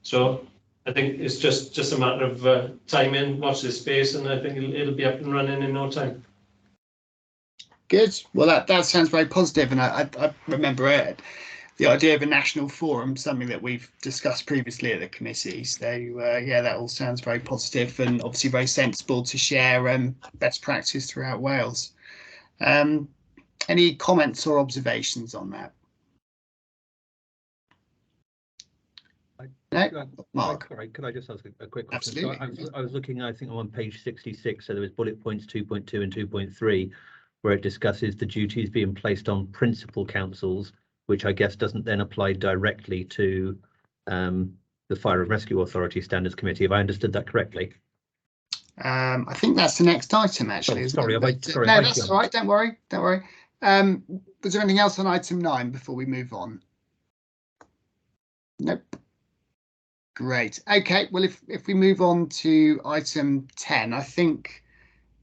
So I think it's just a matter of timing, watch this space, and I think it'll be up and running in no time. Good. Well, that sounds very positive, and I remember it. The idea of a national forum, something that we've discussed previously at the committee. So yeah, that all sounds very positive and obviously very sensible to share best practice throughout Wales. Any comments or observations on that? No? Mark. Sorry, could I just ask a quick question? Absolutely. So I was looking, I think, on page 66, so there was bullet points 2.2 and 2.3, where it discusses the duties being placed on principal councils, which I guess doesn't then apply directly to the Fire and Rescue Authority Standards Committee. Have I understood that correctly? I think that's the next item, actually. Oh, sorry, no, that's all right. Don't worry. Don't worry. Was there anything else on item 9 before we move on? Nope. Great. Okay. Well, if we move on to item 10, I think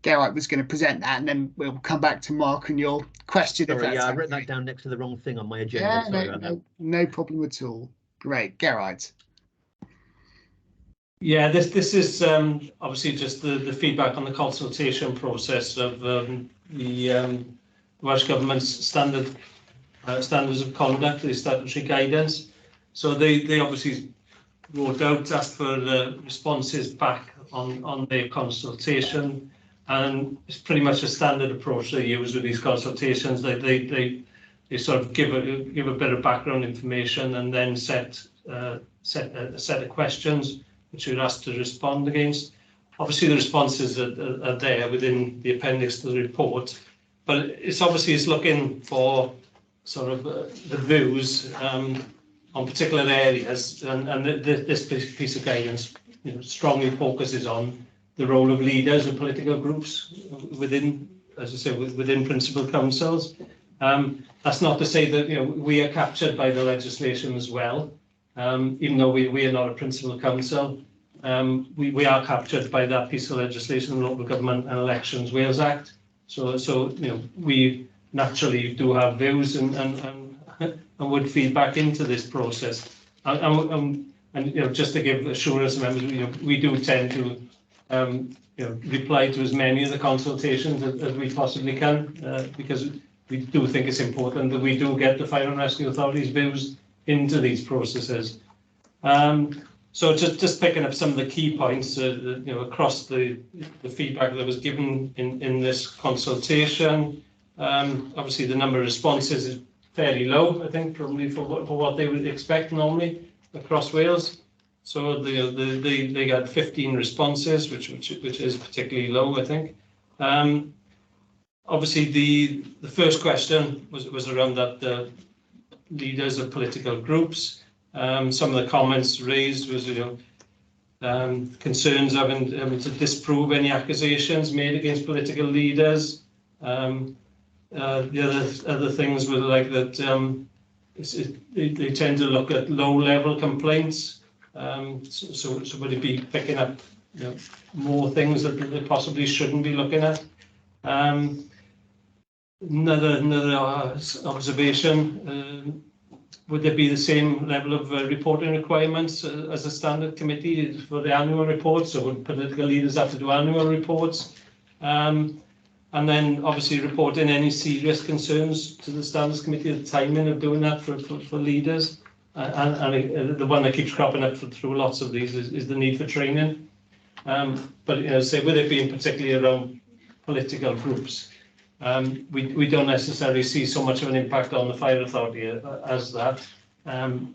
Gerard was going to present that, and then we'll come back to Mark and your question. Sorry, yeah, I've written that down next to the wrong thing on my agenda. Yeah, no problem at all. Great, Gerard. Yeah, this is obviously just the feedback on the consultation process of the Welsh Government's standards of conduct, the statutory guidance. So they obviously wrote out, asked for the responses back on their consultation, and it's pretty much a standard approach they use with these consultations. They sort of give a bit of background information and then set a set of questions which you're asked to respond against. Obviously, the responses are there within the appendix to the report, but it's looking for sort of the views on particular areas, and this piece of guidance strongly focuses on the role of leaders and political groups within, as I say, within principal councils. That's not to say that we are captured by the legislation as well, even though we are not a principal council. We are captured by that piece of legislation, the Local Government and Elections Wales Act. So we naturally do have views and would feed back into this process. And just to give assurance to members, we do tend to reply to as many of the consultations as we possibly can, because we do think it's important that we do get the Fire and Rescue Authority's views into these processes. So just picking up some of the key points, across the feedback that was given in this consultation. Obviously, the number of responses is fairly low, I think, probably for what they would expect normally across Wales. So they got 15 responses, which is particularly low, I think. Obviously, the first question was around that leaders of political groups. Some of the comments raised was, concerns having to disprove any accusations made against political leaders. The other things were like that they tend to look at low-level complaints. So would it be picking up more things that they possibly shouldn't be looking at? Another observation. Would there be the same level of reporting requirements as a standard committee for the annual reports, or would political leaders have to do annual reports? And then obviously reporting any serious concerns to the standards committee, the timing of doing that for leaders. And the one that keeps cropping up through lots of these is the need for training. But say with it being particularly around political groups, we don't necessarily see so much of an impact on the fire authority as that,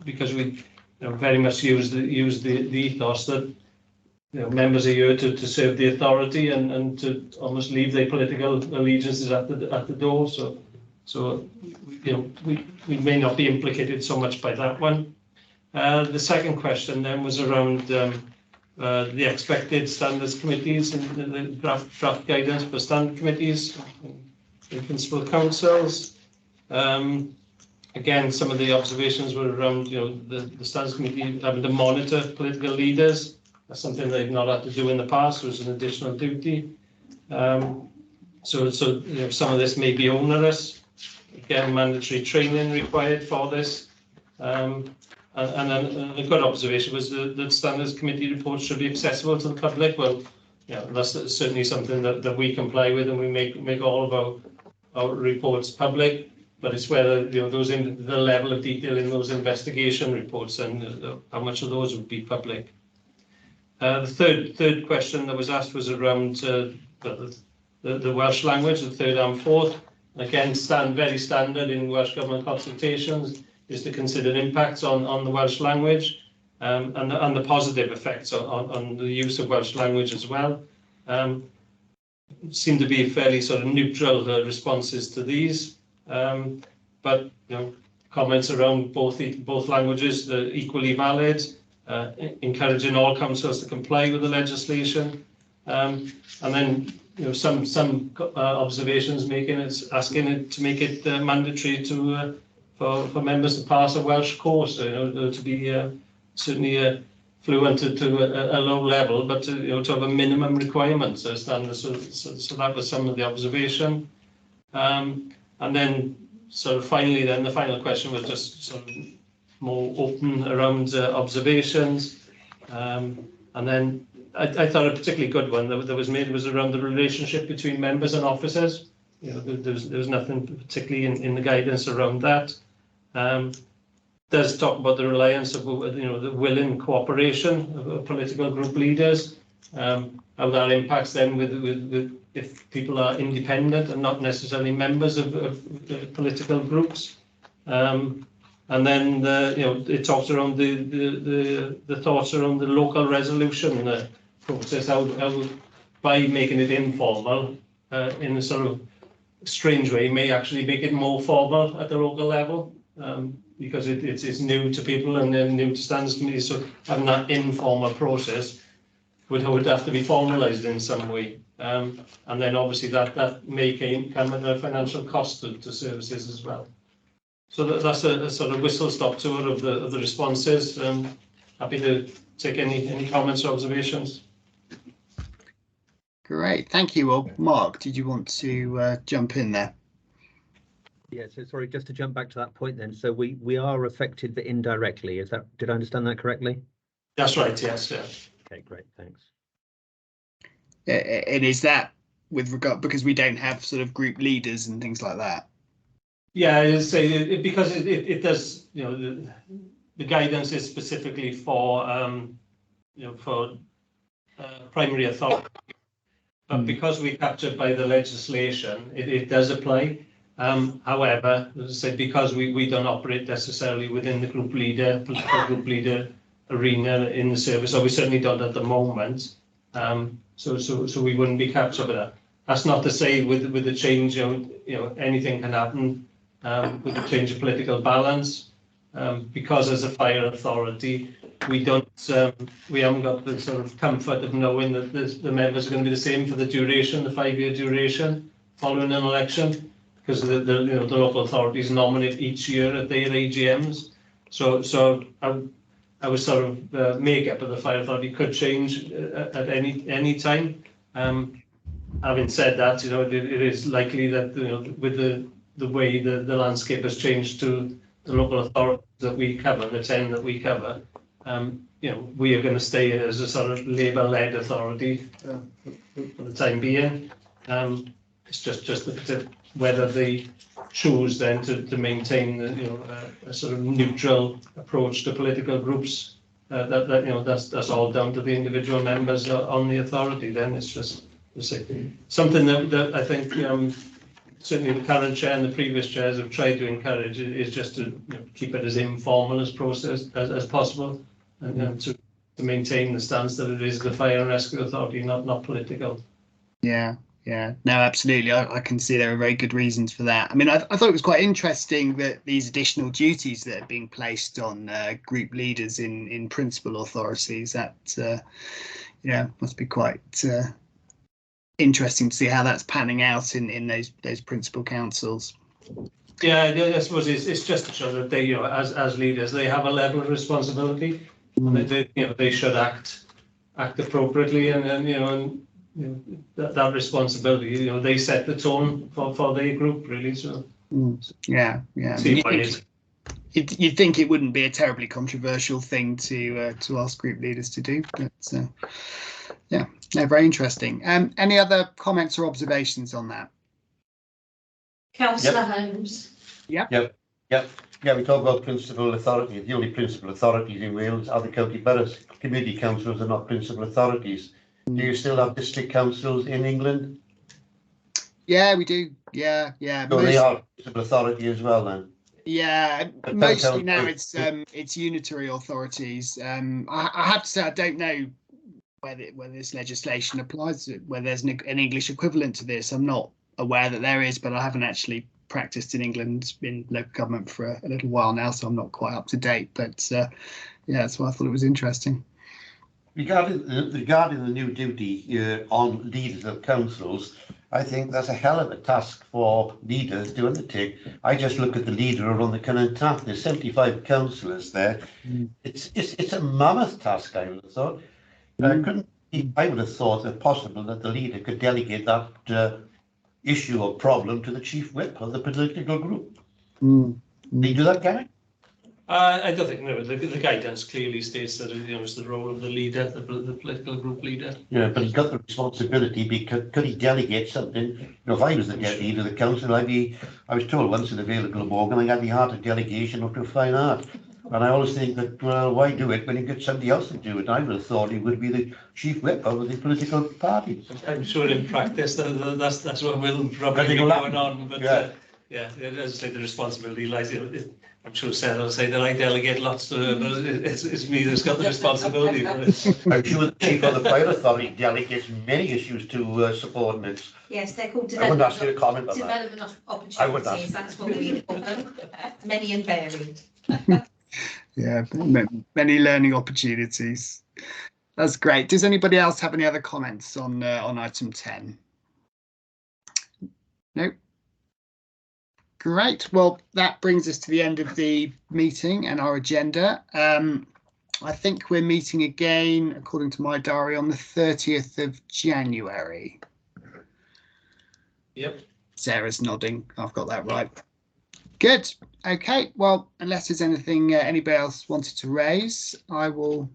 because we very much use the ethos that members are here to serve the authority and to almost leave their political allegiances at the door. So we may not be implicated so much by that one. The second question then was around the expected standards committees and the draft guidance for standard committees and principal councils. Again, some of the observations were around the standards committee having to monitor political leaders. That's something they've not had to do in the past. It was an additional duty. So some of this may be onerous. Again, mandatory training required for this. And then a good observation was that standards committee reports should be accessible to the public. Well, that's certainly something that we comply with, and we make all of our reports public. But it's whether the level of detail in those investigation reports and how much of those would be public. The third question that was asked was around the Welsh language, the third and fourth. Again, very standard in Welsh Government consultations is to consider impacts on the Welsh language and the positive effects on the use of Welsh language as well. Seem to be fairly sort of neutral responses to these, but comments around both languages are equally valid. Encouraging all councils to comply with the legislation, and then some observations asking it to make it mandatory for members to pass a Welsh course, to be certainly fluent to a low level, but to have a minimum requirement. So that was some of the observation, and then finally, the final question was just sort of more open around observations, and then I thought a particularly good one that was made was around the relationship between members and officers. There was nothing particularly in the guidance around that. Does talk about the reliance of the willing cooperation of political group leaders, how that impacts then with if people are independent and not necessarily members of political groups. And then it talks around the thoughts around the local resolution process, how by making it informal in a sort of strange way may actually make it more formal at the local level, because it's new to people and then new to standards committees. So having that informal process would have to be formalised in some way, and then obviously that may come at a financial cost to services as well. So that's a sort of whistle-stop tour of the responses. Happy to take any comments or observations. Great, thank you. Well, Mark, did you want to jump in there? Yeah, so sorry, just to jump back to that point then. So we are affected indirectly. Did I understand that correctly? That's right, yes. Yeah. Okay, great, thanks. And is that with regard, because we don't have sort of group leaders and things like that? Yeah, because it does, the guidance is specifically for primary authority, but because we're captured by the legislation, it does apply. However, as I said, because we don't operate necessarily within the political group leader arena in the service, or we certainly don't at the moment. So we wouldn't be captured by that. That's not to say with the change, anything can happen. With the change of political balance, because as a fire authority, we haven't got the sort of comfort of knowing that the members are going to be the same for the duration, the 5-year duration following an election, because the local authorities nominate each year at their AGMs. So our sort of makeup of the fire authority could change at any time. Having said that, it is likely that with the way the landscape has changed to the local authorities that we cover, the 10 that we cover, we are going to stay as a sort of Labour-led authority for the time being. It's just whether they choose then to maintain a sort of neutral approach to political groups. That's all down to the individual members on the authority. Then it's just something that I think certainly the current chair and the previous chairs have tried to encourage is just to keep it as informal as possible, and to maintain the stance that it is the Fire and Rescue Authority, not political. Yeah, no, absolutely. I can see there are very good reasons for that. I mean, I thought it was quite interesting that these additional duties that are being placed on group leaders in principal authorities, that must be quite interesting to see how that's panning out in those principal councils. Yeah, I suppose it's just to show that they, as leaders, they have a level of responsibility, and they should act appropriately, and that responsibility, they set the tone for their group, really. So yeah. You'd think it wouldn't be a terribly controversial thing to ask group leaders to do, but very interesting. Any other comments or observations on that? Councillor Holmes. Yep. Yeah, we talk about principal authority. The only principal authorities in Wales are the county boroughs. Community councils are not principal authorities. Do you still have district councils in England? Yeah, we do. Yeah. So they are principal authority as well, then. Yeah, mostly now it's unitary authorities. I have to say I don't know whether this legislation applies, where there's an English equivalent to this. I'm not aware that there is, but I haven't actually practiced in England in local government for a little while now, so I'm not quite up to date. But that's why I thought it was interesting. Regarding the new duty on leaders of councils, I think that's a hell of a task for leaders to undertake. I just look at the leader on the Cynon Taf. There's 75 councillors there. It's a mammoth task, I would have thought. I would have thought that possible that the leader could delegate that issue or problem to the chief whip of the political group. Do you do that, Gary? I don't think the guidance clearly states that it's the role of the leader, the political group leader. Yeah, but he's got the responsibility. Because could he delegate something? If I was the deputy to the council, I was told once in the Vale of Glamorgan, I'd be hard of delegation up to fine art. And I always think that, well, why do it when you get somebody else to do it? I would have thought he would be the chief whip of the political party. I'm sure in practice that's what will probably be going on. But as I say, the responsibility lies. I'm sure Sarah will say that I delegate lots to her, but it's me that's got the responsibility for it. I'm sure the chief of the fire authority delegates many issues to subordinates. Yes, they're called I wouldn't ask you to comment on that. development opportunities. That's what we call them. Many and varied. Yeah, many learning opportunities. That's great. Does anybody else have any other comments on item 10? No. Great. Well, that brings us to the end of the meeting and our agenda. I think we're meeting again, according to my diary, on the 30th of January. Yep. Sarah's nodding. I've got that right. Good. Okay. Well, unless there's anything anybody else wanted to raise, I will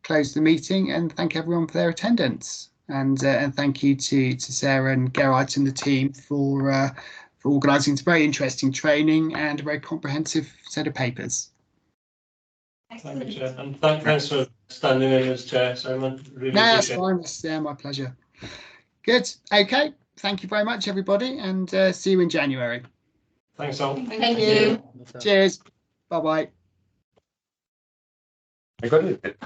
close the meeting and thank everyone for their attendance. And thank you to Sarah and Gerard and the team for organising some very interesting training and a very comprehensive set of papers. Thank you, Chair. And thanks for standing in as Chair, Simon. Really that's fine. It's my pleasure. Good. Okay. Thank you very much, everybody, and see you in January. Thanks all. Thank you. Cheers. Bye-bye. I got it.